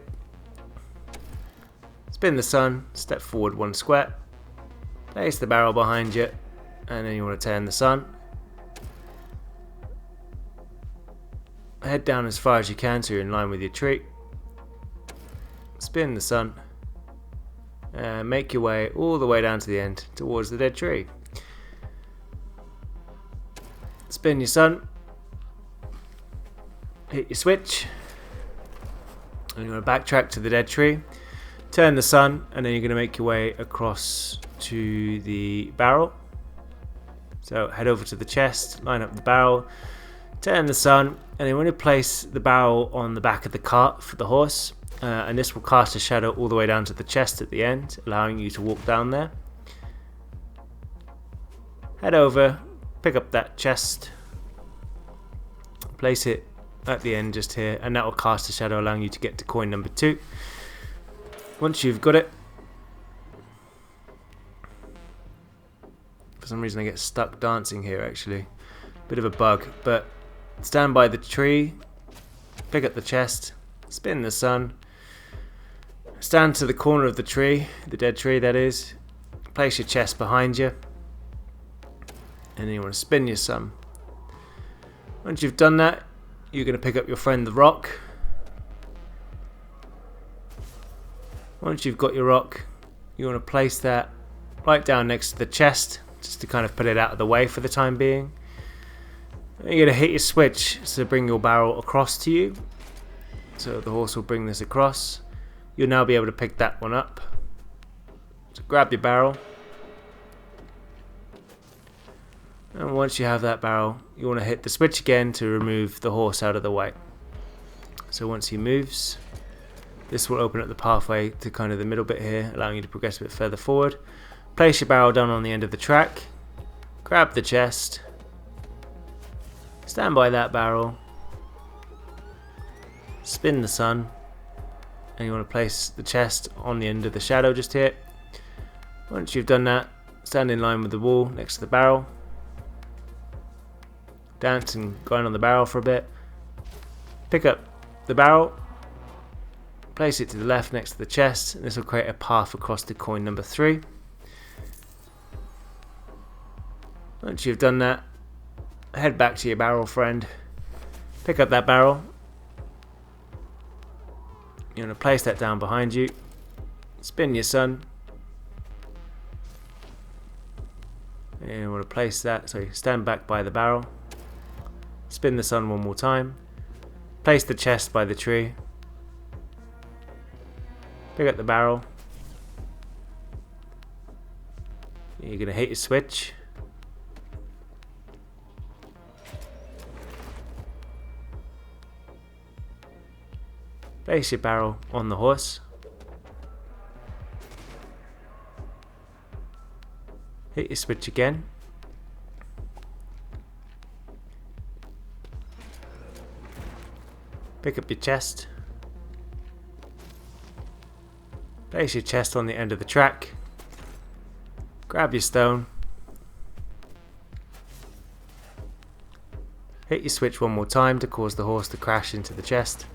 Spin the sun, step forward 1 square, place the barrel behind you, and then you want to turn the sun. Head down as far as you can so you're in line with your tree. Spin the sun. And make your way all the way down to the end towards the dead tree. Spin your sun, hit your switch, and you're going to backtrack to the dead tree, turn the sun, and then you're going to make your way across to the barrel. So head over to the chest, line up the barrel, turn the sun, and then when you place the barrel on the back of the cart for the horse, and this will cast a shadow all the way down to the chest at the end, allowing you to walk down there. Head over, pick up that chest, place it at the end just here, and that will cast a shadow allowing you to get to coin number 2. Once you've got it, for some reason I get stuck dancing here actually, bit of a bug, but stand by the tree, pick up the chest, spin the sun, stand to the corner of the tree, the dead tree that is, place your chest behind you, and then you want to spin your sun. Once you've done that, you're going to pick up your friend the rock. Once you've got your rock, you want to place that right down next to the chest, just to kind of put it out of the way for the time being. And you're going to hit your switch to bring your barrel across to you. So the horse will bring this across. You'll now be able to pick that one up. So grab your barrel. And once you have that barrel, you want to hit the switch again to remove the horse out of the way. So once he moves, this will open up the pathway to kind of the middle bit here, allowing you to progress a bit further forward. Place your barrel down on the end of the track. Grab the chest. Stand by that barrel. Spin the sun. And you want to place the chest on the end of the shadow just here. Once you've done that, stand in line with the wall next to the barrel. Dance and grind on the barrel for a bit. Pick up the barrel. Place it to the left next to the chest. And this will create a path across to coin number 3. Once you've done that, head back to your barrel friend. Pick up that barrel. You're going to place that down behind you. Spin your sun. And you want to place that, so you stand back by the barrel. Spin the sun one more time. Place the chest by the tree. Pick up the barrel. You're going to hit your switch. Place your barrel on the horse. Hit your switch again. Pick up your chest. Place your chest on the end of the track. Grab your stone. Hit your switch one more time to cause the horse to crash into the chest.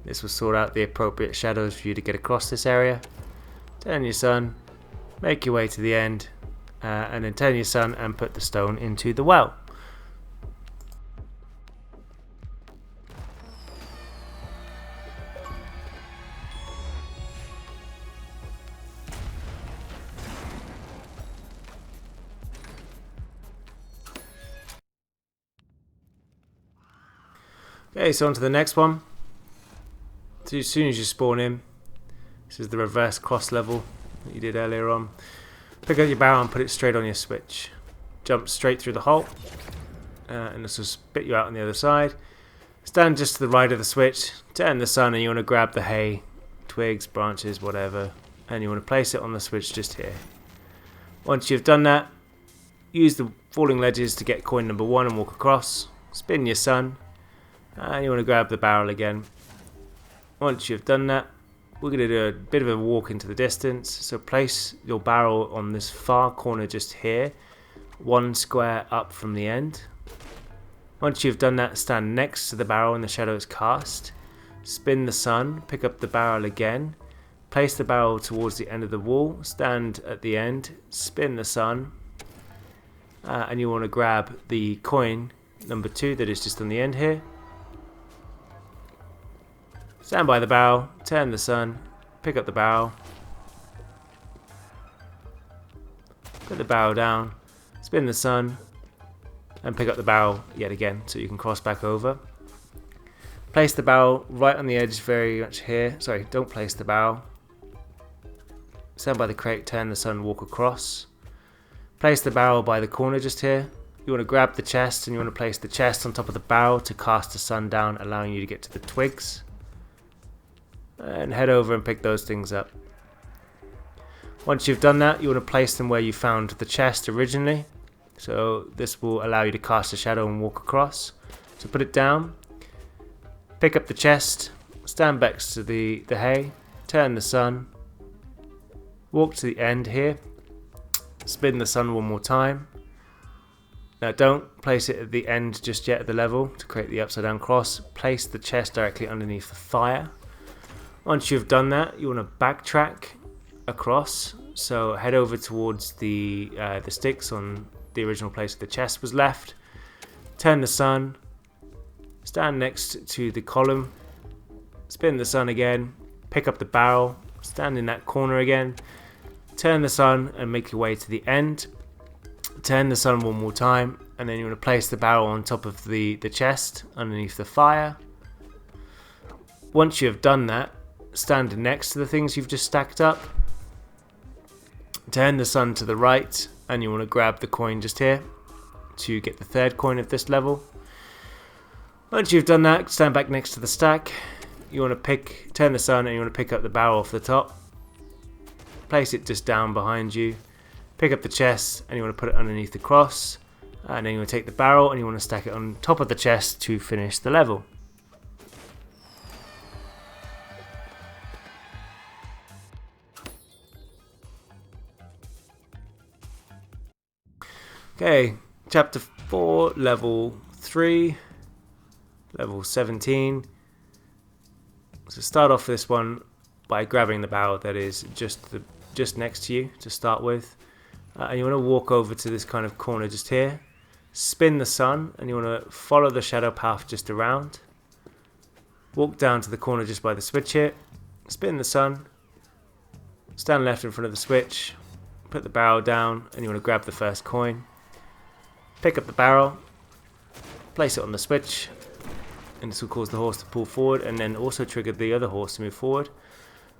This will sort out the appropriate shadows for you to get across this area. Turn your sun, make your way to the end, and then turn your sun and put the stone into the well. Okay, so on to the next one. So as soon as you spawn in, this is the reverse cross level that you did earlier on. Pick up your barrel and put it straight on your switch. Jump straight through the hole, and this will spit you out on the other side. Stand just to the right of the switch, turn the sun, and you want to grab the hay, twigs, branches, whatever, and you want to place it on the switch just here. Once you've done that, use the falling ledges to get coin number 1 and walk across. Spin your sun, and you want to grab the barrel again. Once you've done that, we're going to do a bit of a walk into the distance. So place your barrel on this far corner just here, 1 square up from the end. Once you've done that, stand next to the barrel in the shadow it's cast. Spin the sun, pick up the barrel again. Place the barrel towards the end of the wall, stand at the end, spin the sun, and you want to grab the coin number 2 that is just on the end here. Stand by the barrel, turn the sun, pick up the barrel, put the barrel down, spin the sun, and pick up the barrel yet again so you can cross back over. Place the barrel right on the edge very much here. Sorry, don't place the barrel. Stand by the crate, turn the sun, walk across. Place the barrel by the corner just here. You want to grab the chest and you want to place the chest on top of the barrel to cast the sun down, allowing you to get to the twigs. And head over and pick those things up. Once you've done that, you want to place them where you found the chest originally. So this will allow you to cast a shadow and walk across. So put it down, pick up the chest, stand back to the hay, turn the sun, walk to the end here, spin the sun 1 more time. Now don't place it at the end just yet at the level to create the upside down cross. Place the chest directly underneath the fire. Once you've done that, you want to backtrack across. So head over towards the sticks on the original place the chest was left. Turn the sun. Stand next to the column. Spin the sun again. Pick up the barrel. Stand in that corner again. Turn the sun and make your way to the end. Turn the sun 1 more time. And then you want to place the barrel on top of the chest underneath the fire. Once you have done that, stand next to the things you've just stacked up. Turn the sun to the right, and you want to grab the coin just here to get the 3rd coin of this level. Once you've done that, stand back next to the stack. You want to turn the sun, and you want to pick up the barrel off the top. Place it just down behind you. Pick up the chest, and you want to put it underneath the cross. And then you want to take the barrel, and you want to stack it on top of the chest to finish the level. Okay, chapter 4, level 3, level 17. So start off this one by grabbing the barrel that is just next to you to start with. And you want to walk over to this kind of corner just here. Spin the sun, and you want to follow the shadow path just around. Walk down to the corner just by the switch here. Spin the sun. Stand left in front of the switch. Put the barrel down, and you want to grab the 1st coin. Pick up the barrel, place it on the switch, and this will cause the horse to pull forward and then also trigger the other horse to move forward.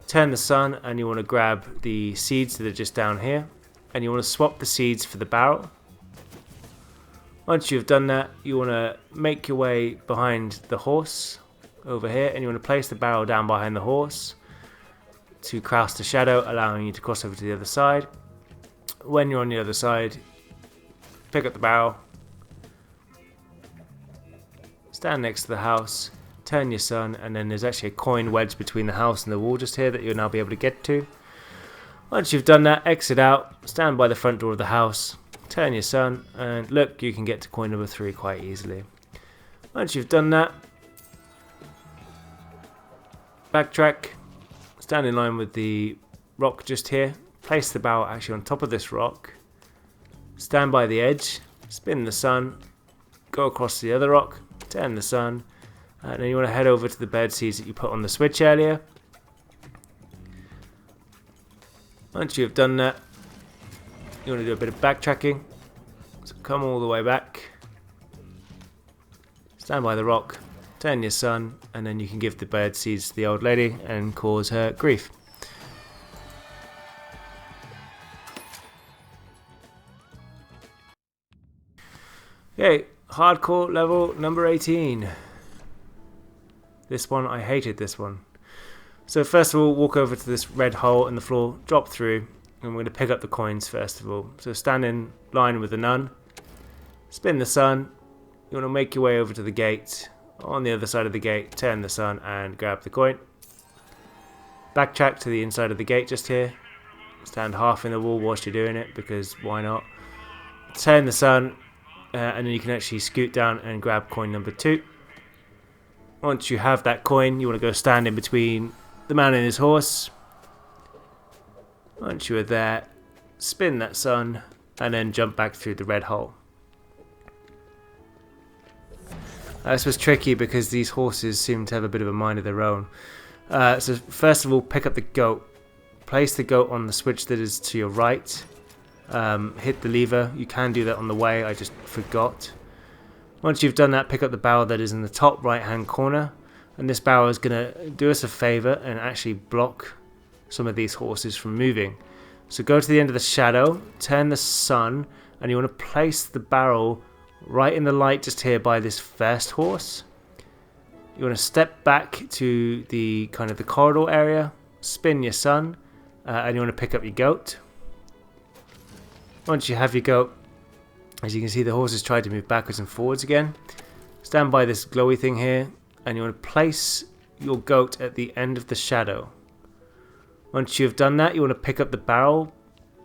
Turn the sun, and you want to grab the seeds that are just down here, and you want to swap the seeds for the barrel. Once you've done that, you want to make your way behind the horse over here, and you want to place the barrel down behind the horse to cast a shadow, allowing you to cross over to the other side. When you're on the other side, pick up the barrel, stand next to the house, turn your sun, and then there's actually a coin wedged between the house and the wall just here that you'll now be able to get to. Once you've done that, exit out, stand by the front door of the house, turn your sun, and look, you can get to coin number 3 quite easily. Once you've done that, backtrack, stand in line with the rock just here, place the barrel actually on top of this rock, stand by the edge, spin the sun, go across the other rock, turn the sun, and then you want to head over to the bird seeds that you put on the switch earlier. Once you've done that, you want to do a bit of backtracking, so come all the way back, stand by the rock, turn your sun, and then you can give the bird seeds to the old lady and cause her grief. Okay, hardcore level number 18. This one, I hated this one. So first of all, walk over to this red hole in the floor, drop through, and we're going to pick up the coins first of all. So stand in line with the nun, spin the sun, you want to make your way over to the gate. On the other side of the gate, turn the sun and grab the coin. Backtrack to the inside of the gate just here. Stand half in the wall whilst you're doing it, because why not? Turn the sun, and then you can actually scoot down and grab coin number 2. Once you have that coin, you want to go stand in between the man and his horse. Once you are there, spin that sun, and then jump back through the red hole. This was tricky because these horses seem to have a bit of a mind of their own. So first of all, pick up the goat. Place the goat on the switch that is to your right. Hit the lever. You can do that on the way, I just forgot. Once you've done that, pick up the barrel that is in the top right hand corner. And this barrel is going to do us a favour and actually block some of these horses from moving. So go to the end of the shadow, turn the sun, and you want to place the barrel right in the light just here by this first horse. You want to step back to the kind of the corridor area, spin your sun, and you want to pick up your goat. Once you have your goat, as you can see, the horses try to move backwards and forwards again. Stand by this glowy thing here, and you want to place your goat at the end of the shadow. Once you've done that, you want to pick up the barrel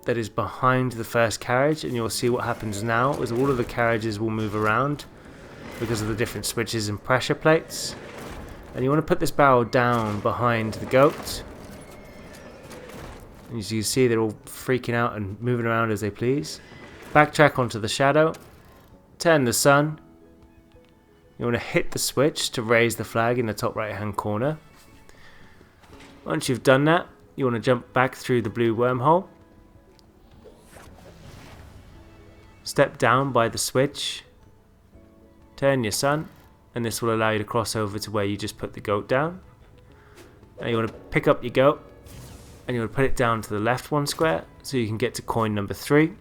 that is behind the first carriage, and you'll see what happens now is all of the carriages will move around because of the different switches and pressure plates. And you want to put this barrel down behind the goat. And as you see, they're all freaking out and moving around as they please. Backtrack onto the shadow, turn the sun. You want to hit the switch to raise the flag in the top right hand corner. Once you've done that, you want to jump back through the blue wormhole. Step down by the switch, turn your sun, and this will allow you to cross over to where you just put the goat down. Now you want to pick up your goat, and you want to put it down to the left one square so you can get to coin number 3.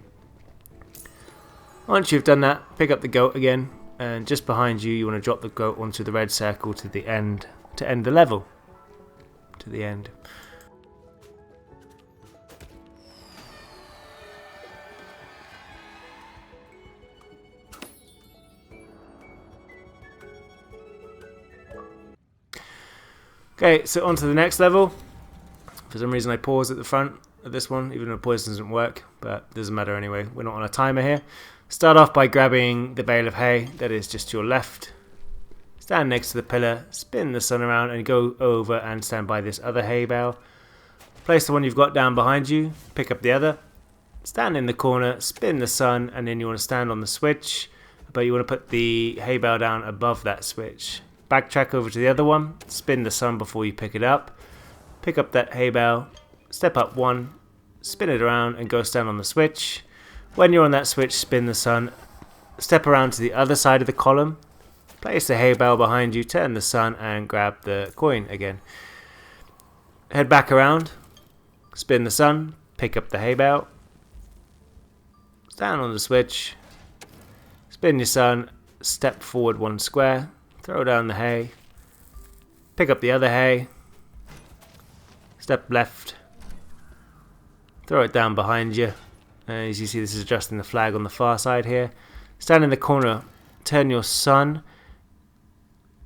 Once you've done that, pick up the goat again, and just behind you, you want to drop the goat onto the red circle to the end to end the level. To the end. Okay, so on to the next level. For some reason I paused at the front of this one, even though poison doesn't work, but it doesn't matter anyway. We're not on a timer here. Start off by grabbing the bale of hay that is just to your left. Stand next to the pillar, spin the sun around, and go over and stand by this other hay bale. Place the one you've got down behind you, pick up the other. Stand in the corner, spin the sun, and then you want to stand on the switch, but you want to put the hay bale down above that switch. Backtrack over to the other one, spin the sun before you pick it up. Pick up that hay bale, step up one, spin it around and go stand on the switch. When you're on that switch, spin the sun, step around to the other side of the column, place the hay bale behind you, turn the sun and grab the coin again. Head back around, spin the sun, pick up the hay bale, stand on the switch, spin your sun, step forward one square, throw down the hay, pick up the other hay, step left, throw it down behind you. As you see, this is adjusting the flag on the far side here. Stand in the corner, turn your sun,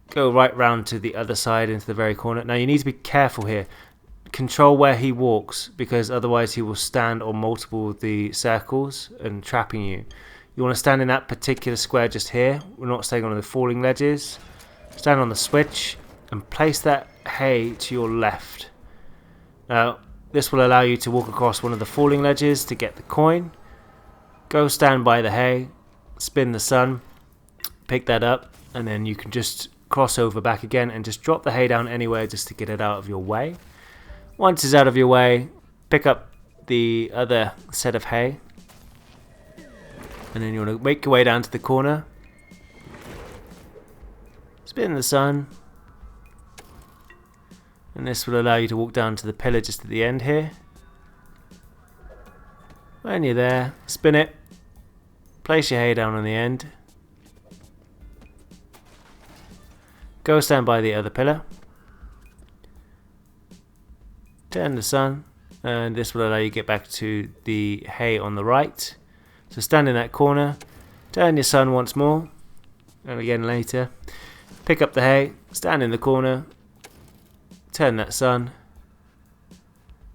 go right round to the other side into the very corner. Now you need to be careful here. Control where he walks, because otherwise he will stand on multiple of the circles and trapping you. You want to stand in that particular square just here. We're not staying on the falling ledges. Stand on the switch and place that hay to your left. Now, this will allow you to walk across one of the falling ledges to get the coin. Go stand by the hay, spin the sun, pick that up, and then you can just cross over back again and just drop the hay down anywhere just to get it out of your way. Once it's out of your way, pick up the other set of hay, and then you want to make your way down to the corner, spin the sun, and this will allow you to walk down to the pillar just at the end here. When you're there, spin it, place your hay down on the end, go stand by the other pillar, turn the sun, and this will allow you to get back to the hay on the right. So stand in that corner, turn your sun once more, and again later, pick up the hay, stand in the corner, turn that sun,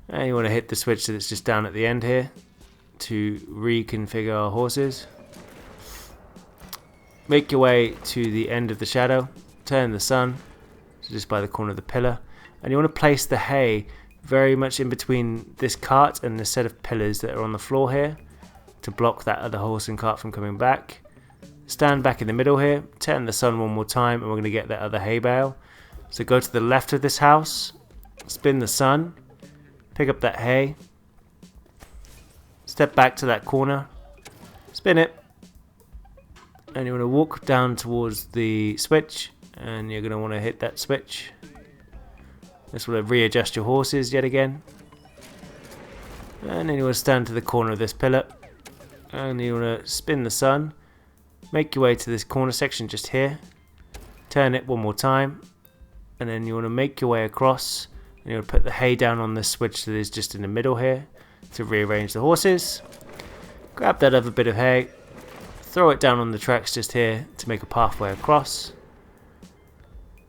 and you want to hit the switch that's just down at the end here to reconfigure our horses. Make your way to the end of the shadow, turn the sun, so just by the corner of the pillar, and you want to place the hay very much in between this cart and the set of pillars that are on the floor here to block that other horse and cart from coming back. Stand back in the middle here, turn the sun one more time, and we're going to get that other hay bale. So go to the left of this house, spin the sun, pick up that hay, step back to that corner, spin it, and you want to walk down towards the switch, and you're going to want to hit that switch. This will readjust your horses yet again, and then you want to stand to the corner of this pillar, and you want to spin the sun, make your way to this corner section just here, turn it one more time, and then you want to make your way across, and you want to put the hay down on this switch that is just in the middle here to rearrange the horses. Grab that other bit of hay, throw it down on the tracks just here to make a pathway across.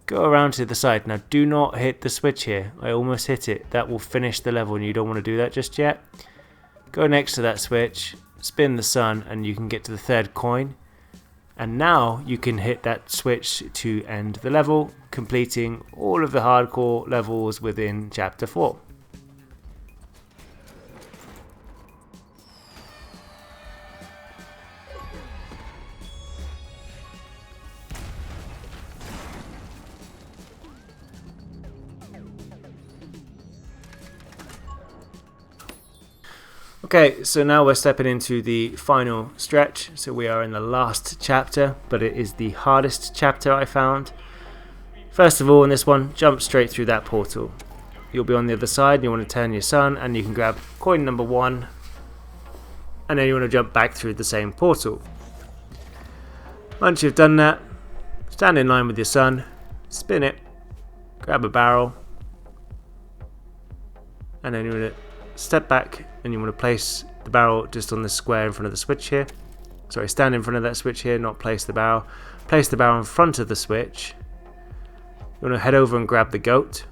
Go around to the side. Now do not hit the switch here. I almost hit it. That will finish the level and you don't want to do that just yet. Go next to that switch, spin the sun, and you can get to the third coin. And now you can hit that switch to end the level, completing all of the hardcore levels within Chapter 4. Okay, so now we're stepping into the final stretch. So we are in the last chapter, but it is the hardest chapter I found. First of all, in this one, jump straight through that portal. You'll be on the other side, and you want to turn your sun, and you can grab coin number 1, and then you want to jump back through the same portal. Once you've done that, stand in line with your sun, spin it, grab a barrel, and then you want to step back, and you want to place the barrel just on the square in front of the switch here. Sorry, stand in front of that switch here, not place the barrel. Place the barrel in front of the switch. You want to head over and grab the goat,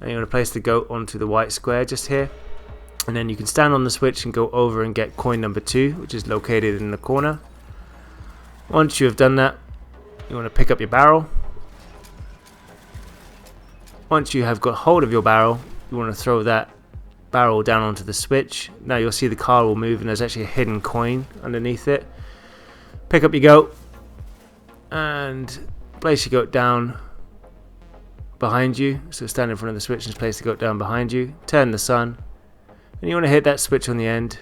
and you want to place the goat onto the white square just here, and then you can stand on the switch and go over and get coin number 2, which is located in the corner. Once you have done that, you want to pick up your barrel. Once you have got hold of your barrel, you want to throw that barrel down onto the switch. Now you'll see the car will move and there's actually a hidden coin underneath it. Pick up your goat and place your goat down behind you. So stand in front of the switch and place the goat down behind you. Turn the sun, and you want to hit that switch on the end.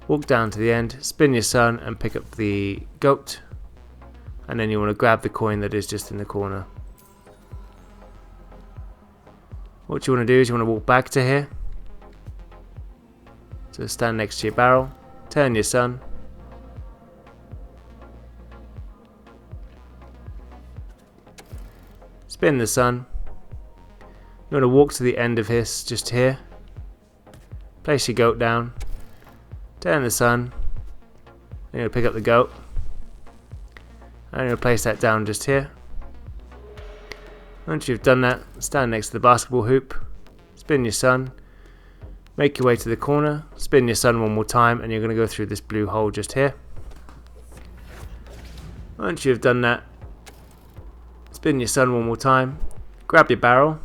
Walk down to the end, spin your sun, and pick up the goat, and then you want to grab the coin that is just in the corner. What you want to do is you want to walk back to here. So stand next to your barrel, turn your sun, spin the sun. You want to walk to the end of this just here. Place your goat down, turn the sun, and you'll pick up the goat, and you'll place that down just here. Once you've done that, stand next to the basketball hoop, spin your sun, make your way to the corner, spin your sun one more time, and you're going to go through this blue hole just here. Once you've done that, Spin your sun one more time. Grab your barrel.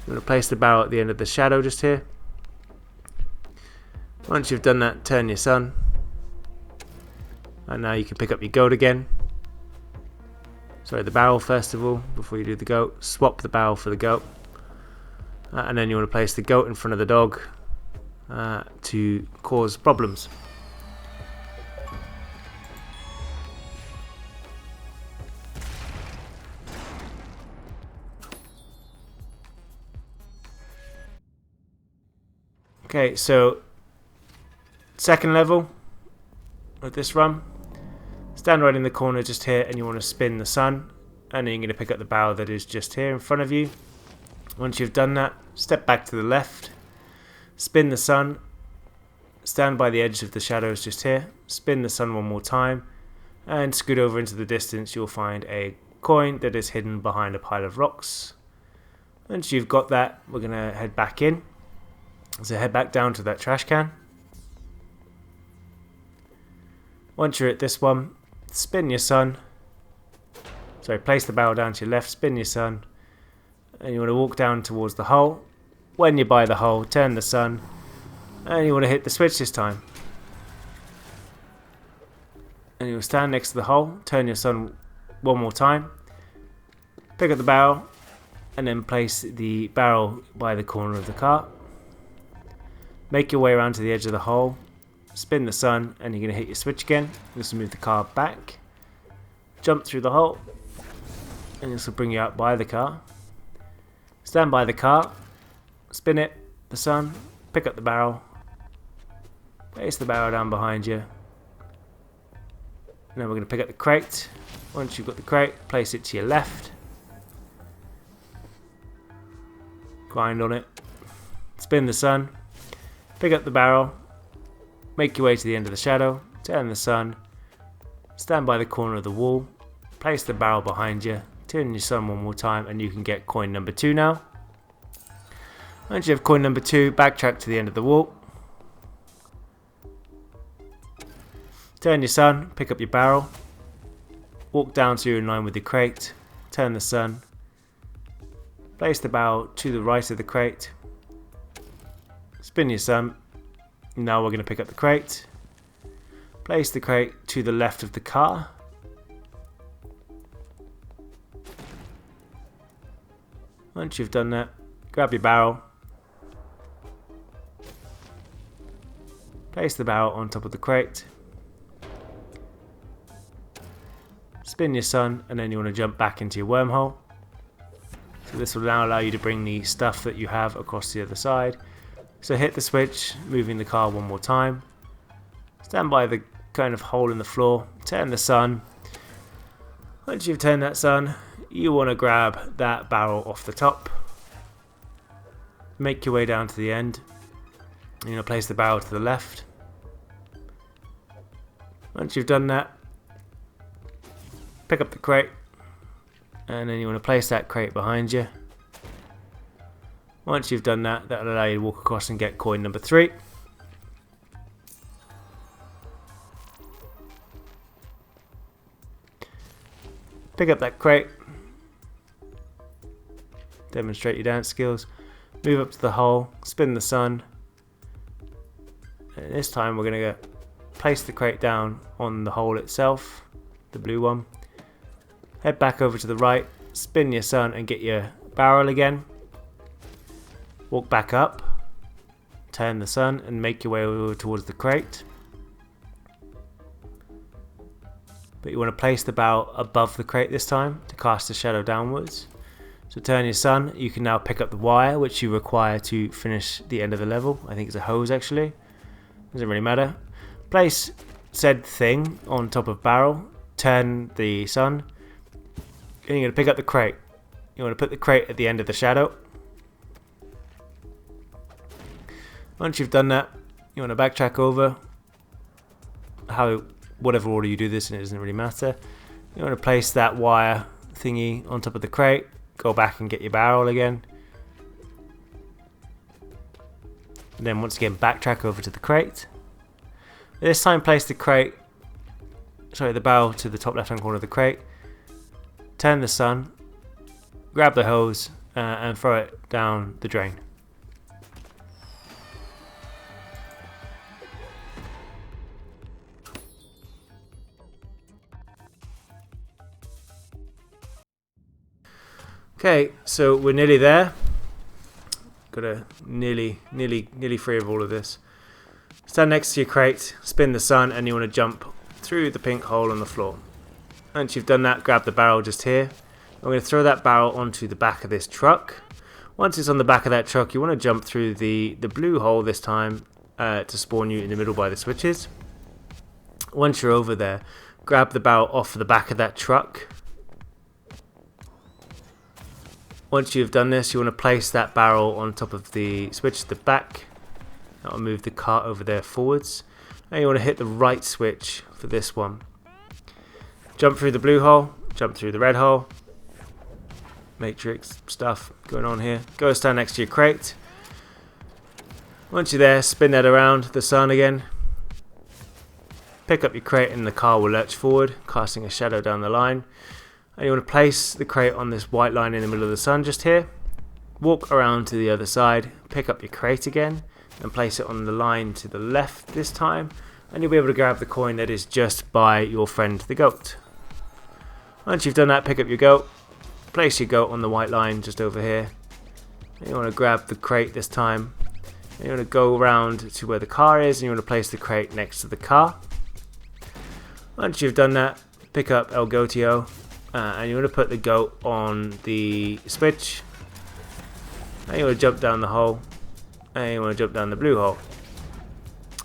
I'm going to place the barrel at the end of the shadow just here. Once you've done that, turn your sun. And now you can pick up your goat again. Sorry, the barrel first of all, before you do the goat. Swap the barrel for the goat. And then you want to place the goat in front of the dog to cause problems. Okay, so second level of this run. Stand right in the corner just here and you want to spin the sun, and then you're going to pick up the barrel that is just here in front of you. Once you've done that, step back to the left, spin the sun, stand by the edge of the shadows just here, spin the sun one more time, and scoot over into the distance. You'll find a coin that is hidden behind a pile of rocks. Once you've got that, we're going to head back in. So head back down to that trash can. Once you're at this one, spin your sun. Sorry, place the barrel down to your left, spin your sun. And you want to walk down towards the hole. When you're by the hole, turn the sun. And you want to hit the switch this time. And you'll stand next to the hole, turn your sun one more time. Pick up the barrel. And then place the barrel by the corner of the cart. Make your way around to the edge of the hole, spin the sun, and you're going to hit your switch again. This will move the car back, jump through the hole, and this will bring you out by the car. Stand by the car, spin it, the sun, pick up the barrel, place the barrel down behind you. Now we're going to pick up the crate. Once you've got the crate, place it to your left, grind on it, spin the sun. Pick up the barrel, make your way to the end of the shadow, turn the sun, stand by the corner of the wall, place the barrel behind you, turn your sun one more time, and you can get coin number 2 now. Once you have coin number 2, backtrack to the end of the wall, turn your sun, pick up your barrel, walk down so you're in line with the crate, turn the sun, place the barrel to the right of the crate, spin your sun. Now we're going to pick up the crate. Place the crate to the left of the car. Once you've done that, grab your barrel. Place the barrel on top of the crate. Spin your sun, and then you want to jump back into your wormhole. So this will now allow you to bring the stuff that you have across the other side. So hit the switch, moving the car one more time. Stand by the kind of hole in the floor, turn the sun. Once you've turned that sun, you want to grab that barrel off the top. Make your way down to the end. You're going to place the barrel to the left. Once you've done that, pick up the crate. And then you want to place that crate behind you. Once you've done that, that'll allow you to walk across and get coin number 3. Pick up that crate. Demonstrate your dance skills. Move up to the hole, spin the sun. And this time we're going to place the crate down on the hole itself, the blue one. Head back over to the right, spin your sun and get your barrel again. Walk back up, turn the sun and make your way over towards the crate. But you want to place the barrel above the crate this time to cast the shadow downwards. So turn your sun, you can now pick up the wire which you require to finish the end of the level. I think it's a hose actually, doesn't really matter. Place said thing on top of barrel, turn the sun, and you're going to pick up the crate. You want to put the crate at the end of the shadow. Once you've done that, you want to backtrack over. Whatever order you do this in, it doesn't really matter. You want to place that wire thingy on top of the crate. Go back and get your barrel again. And then once again, backtrack over to the crate. This time place the crate the barrel to the top left hand corner of the crate, turn the sun, grab the hose and throw it down the drain. Okay, so we're nearly there. Got a nearly free of all of this. Stand next to your crate, spin the sun, and you want to jump through the pink hole on the floor. Once you've done that, grab the barrel just here. I'm going to throw that barrel onto the back of this truck. Once it's on the back of that truck, you want to jump through the blue hole this time to spawn you in the middle by the switches. Once you're over there, grab the barrel off the back of that truck. Once you've done this, you want to place that barrel on top of the switch at the back. That will move the cart over there forwards. And you want to hit the right switch for this one. Jump through the blue hole, jump through the red hole. Matrix stuff going on here. Go stand next to your crate. Once you're there, spin that around the sun again. Pick up your crate and the car will lurch forward, casting a shadow down the line. And you want to place the crate on this white line in the middle of the sun just here. Walk around to the other side, pick up your crate again, and place it on the line to the left this time. And you'll be able to grab the coin that is just by your friend the goat. Once you've done that, pick up your goat, place your goat on the white line just over here. And you want to grab the crate this time. And you want to go around to where the car is, and you want to place the crate next to the car. Once you've done that, pick up El Goatio. And you want to put the goat on the switch. And you want to jump down the hole. And you want to jump down the blue hole.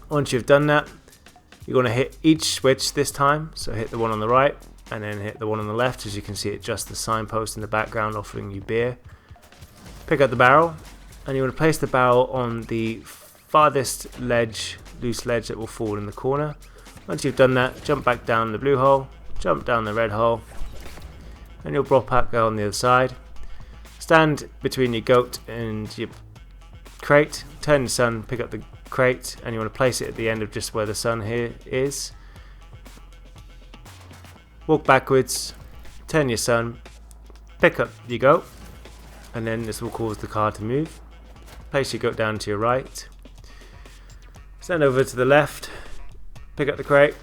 Once you've done that, you're going to hit each switch this time. So hit the one on the right and then hit the one on the left. As you can see, it's just the signpost in the background offering you beer. Pick up the barrel. And you want to place the barrel on the farthest ledge, loose ledge that will fall in the corner. Once you've done that, jump back down the blue hole. Jump down the red hole. And you'll drop back on the other side. Stand between your goat and your crate. Turn the sun, pick up the crate, and you want to place it at the end of just where the sun here is. Walk backwards, turn your sun, pick up your goat, and then this will cause the car to move. Place your goat down to your right. Stand over to the left, pick up the crate,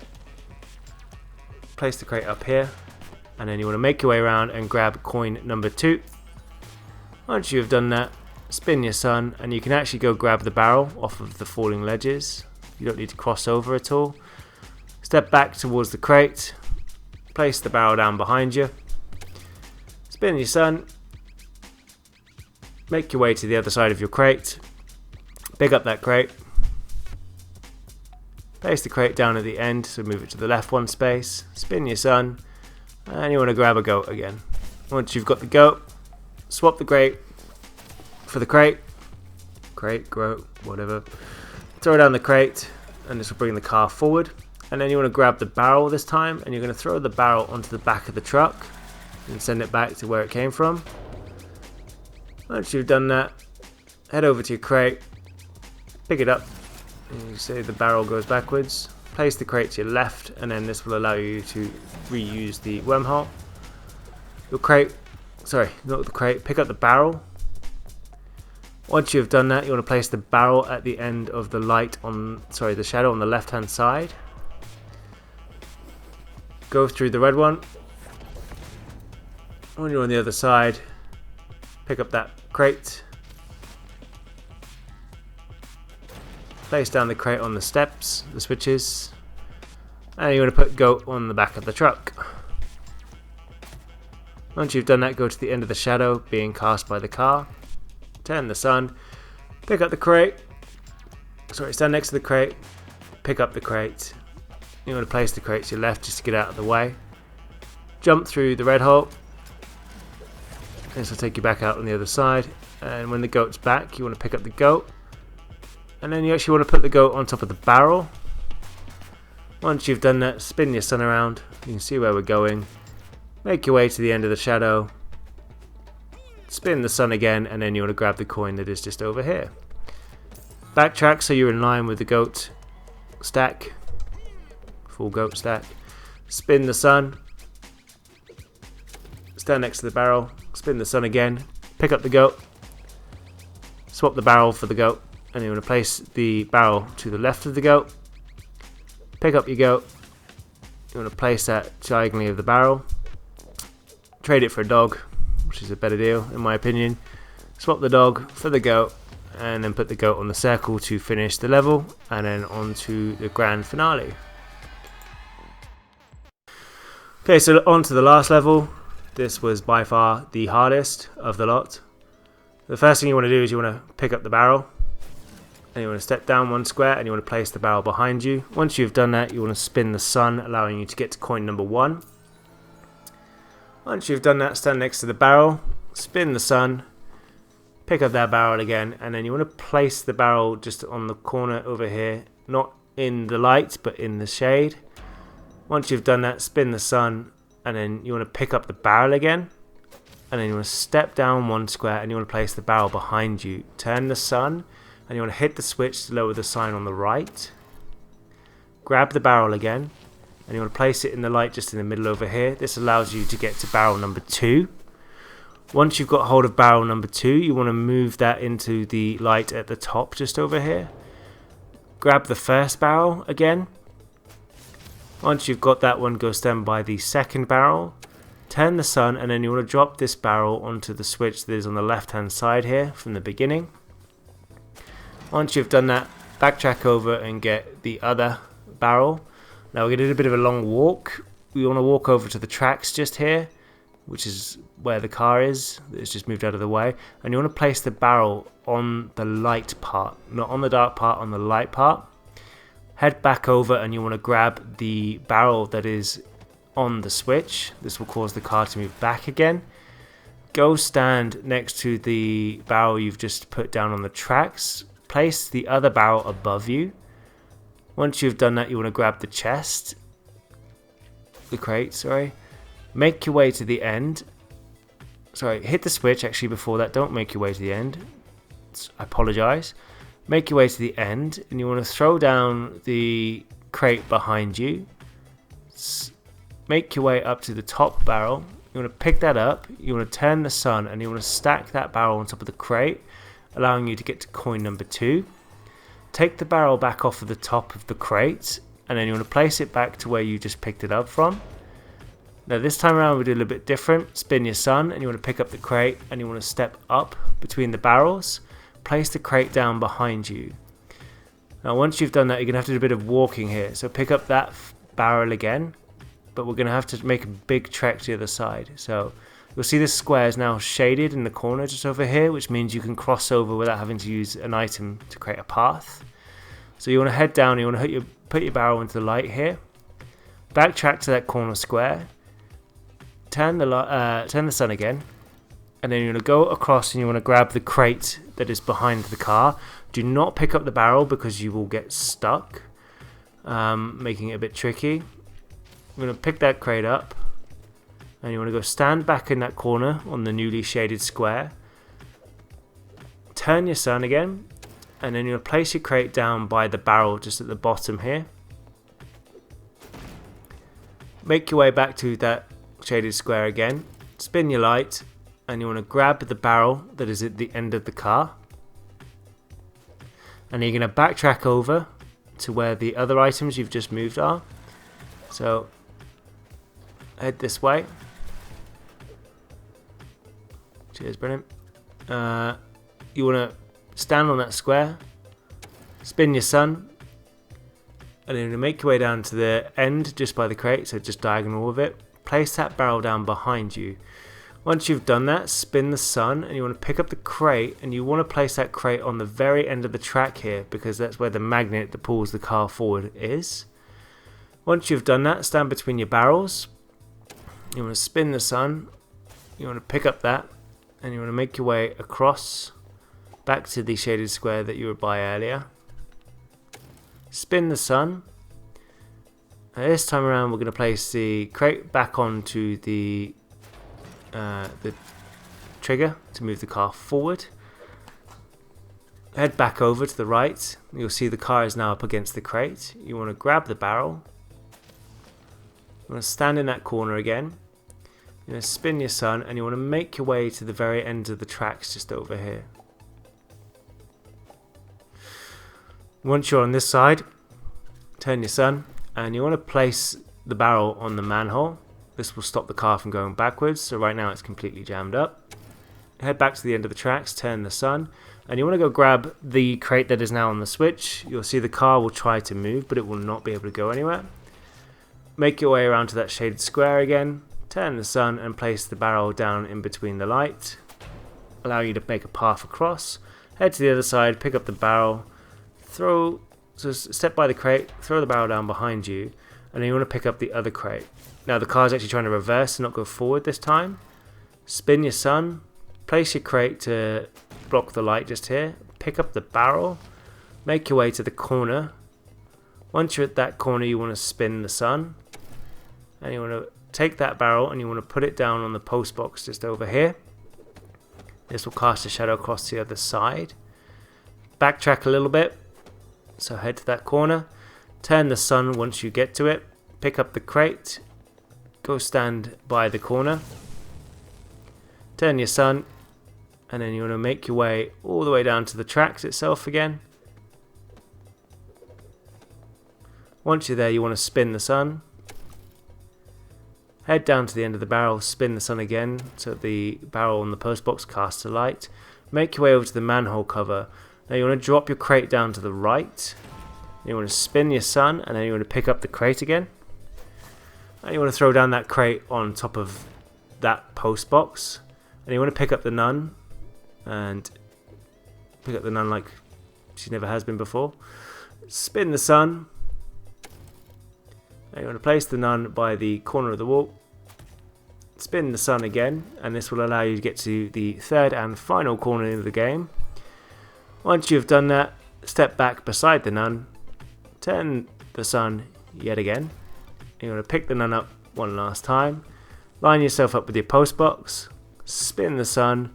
place the crate up here. And then you want to make your way around and grab coin number 2. Once you have done that, spin your sun, and you can actually go grab the barrel off of the falling ledges. You don't need to cross over at all. Step back towards the crate, place the barrel down behind you, spin your sun, make your way to the other side of your crate, pick up that crate, place the crate down at the end, so move it to the left one space, spin your sun, and you want to grab a goat again. Once you've got the goat, swap the crate for the crate, goat, whatever. Throw down the crate, and this will bring the car forward. And then you want to grab the barrel this time, and you're going to throw the barrel onto the back of the truck and send it back to where it came from. Once you've done that, head over to your crate, pick it up, and you see the barrel goes backwards. Place the crate to your left, and then this will allow you to reuse the wormhole. Your crate, sorry, not the crate, pick up the barrel. Once you've done that, you want to place the barrel at the end of the light on, the shadow on the left hand side. Go through the red one. When you're on the other side, pick up that crate. Place down the crate on the steps, the switches, and you want to put goat on the back of the truck. Once you've done that, go to the end of the shadow being cast by the car, turn the sun, pick up the crate, stand next to the crate, pick up the crate. You want to place the crate to your left just to get out of the way. Jump through the red hole. This will take you back out on the other side, and when the goat's back, you want to pick up the goat. And then you actually want to put the goat on top of the barrel. Once you've done that, spin your sun around. You can see where we're going. Make your way to the end of the shadow. Spin the sun again, and then you want to grab the coin that is just over here. Backtrack so you're in line with the goat stack. Full goat stack. spin the sun, stand next to the barrel, spin the sun again, pick up the goat, swap the barrel for the goat, and you want to place the barrel to the left of the goat, pick up your goat, you want to place that diagonally of the barrel, trade it for a dog, which is a better deal in my opinion, swap the dog for the goat, and then put the goat on the circle to finish the level, and then on to the grand finale. Okay, so on to the last level. This was by far the hardest of the lot. The first thing you want to do is you want to pick up the barrel, and you want to step down one square, and you want to place the barrel behind you. Once you've done that, you want to spin the sun, allowing you to get to coin number 1. Once you've done that, stand next to the barrel, spin the sun, pick up that barrel again, and then you want to place the barrel just on the corner over here, not in the light but in the shade. Once you've done that, spin the sun, and then you want to pick up the barrel again, and then you want to step down one square, and you want to place the barrel behind you. Turn the sun, and you want to hit the switch to lower the sign on the right. Grab the barrel again, and you want to place it in the light just in the middle over here. This allows you to get to barrel number 2. Once you've got hold of barrel number 2, you want to move that into the light at the top just over here. Grab the first barrel again. Once you've got that one, go stand by the second barrel. Turn the sun, and then you want to drop this barrel onto the switch that is on the left hand side here from the beginning. Once you've done that, backtrack over and get the other barrel. Now we're going to do a bit of a long walk. We want to walk over to the tracks just here, which is where the car is. It's just moved out of the way. And you want to place the barrel on the light part, not on the dark part, on the light part. Head back over, and you want to grab the barrel that is on the switch. This will cause the car to move back again. Go stand next to the barrel you've just put down on the tracks. Place the other barrel above you. Once you've done that, you want to grab the chest. The crate, sorry. Make your way to the end. Sorry, hit the switch actually before that. Don't make your way to the end. I apologize. Make your way to the end, and you want to throw down the crate behind you. Make your way up to the top barrel. You want to pick that up. You want to turn the sun, and you want to stack that barrel on top of the crate, allowing you to get to coin number 2. Take the barrel back off of the top of the crate, and then you want to place it back to where you just picked it up from. Now this time around we do a little bit different. Spin your sun, and you want to pick up the crate, and you want to step up between the barrels. Place the crate down behind you. Now once you've done that, you're going to have to do a bit of walking here. So pick up that barrel again, but we're going to have to make a big trek to the other side. So you'll see this square is now shaded in the corner just over here, which means you can cross over without having to use an item to create a path. So you want to head down, you want to put your barrel into the light here. Backtrack to that corner square. Turn the sun again. And then you're going to go across, and you want to grab the crate that is behind the car. Do not pick up the barrel because you will get stuck, making it a bit tricky. You're going to pick that crate up, and you want to go stand back in that corner on the newly shaded square. Turn your sun again, and then you'll place your crate down by the barrel just at the bottom here. Make your way back to that shaded square again. Spin your light, and you want to grab the barrel that is at the end of the car, and you're going to backtrack over to where the other items you've just moved are. So head this way. Cheers, brilliant. You want to stand on that square, spin your sun, and then you make your way down to the end just by the crate, so just diagonal of it. Place that barrel down behind you. Once you've done that, spin the sun, and you want to pick up the crate, and you want to place that crate on the very end of the track here, because that's where the magnet that pulls the car forward is. Once you've done that, stand between your barrels. You want to spin the sun, you want to pick up that, and you want to make your way across back to the shaded square that you were by earlier. Spin the sun. Now this time around we're going to place the crate back onto the trigger to move the car forward. Head back over to the right. You'll see the car is now up against the crate. You want to grab the barrel, You want to stand in that corner again. You're going to spin your sun, and you want to make your way to the very end of the tracks just over here. Once you're on this side, turn your sun, and you want to place the barrel on the manhole. This will stop the car from going backwards, so right now it's completely jammed up. Head back to the end of the tracks, turn the sun, and you want to go grab the crate that is now on the switch. You'll see the car will try to move, but it will not be able to go anywhere. Make your way around to that shaded square again, turn the sun, and place the barrel down in between the light. Allow you to make a path across. Head to the other side, pick up the barrel, so step by the crate, throw the barrel down behind you, and then you want to pick up the other crate. Now the car is actually trying to reverse and not go forward this time. Spin your sun, place your crate to block the light just here, pick up the barrel, make your way to the corner. Once you're at that corner, you want to spin the sun, and you want to take that barrel and you want to put it down on the post box just over here. This will cast a shadow across the other side. Backtrack a little bit, so head to that corner, turn the sun once you get to it, pick up the crate, go stand by the corner, turn your sun, and then you want to make your way all the way down to the tracks itself again. Once you're there, you want to spin the sun, head down to the end of the barrel, spin the sun again so the barrel on the post box casts a light. Make your way over to the manhole cover. Now you want to drop your crate down to the right. You want to spin your sun, and then you want to pick up the crate again. And you want to throw down that crate on top of that post box. And you want to pick up the nun, and pick up the nun like she never has been before. Spin the sun. And you want to place the nun by the corner of the wall. Spin the sun again, and this will allow you to get to the third and final corner of the game. Once you've done that, step back beside the nun, turn the sun yet again. You want to pick the nun up one last time, line yourself up with your post box, spin the sun,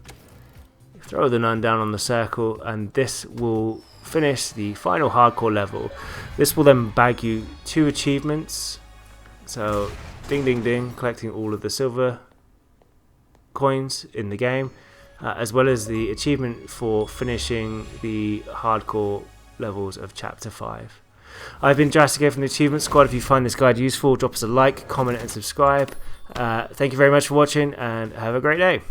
throw the nun down on the circle, and this will finish the final hardcore level. This will then bag you 2 achievements. So ding ding ding, collecting all of the silver coins in the game, as well as the achievement for finishing the hardcore levels of Chapter 5. I've been Jurassic from the Achievement Squad. If you find this guide useful, drop us a like, comment and subscribe. Thank you very much for watching, and have a great day.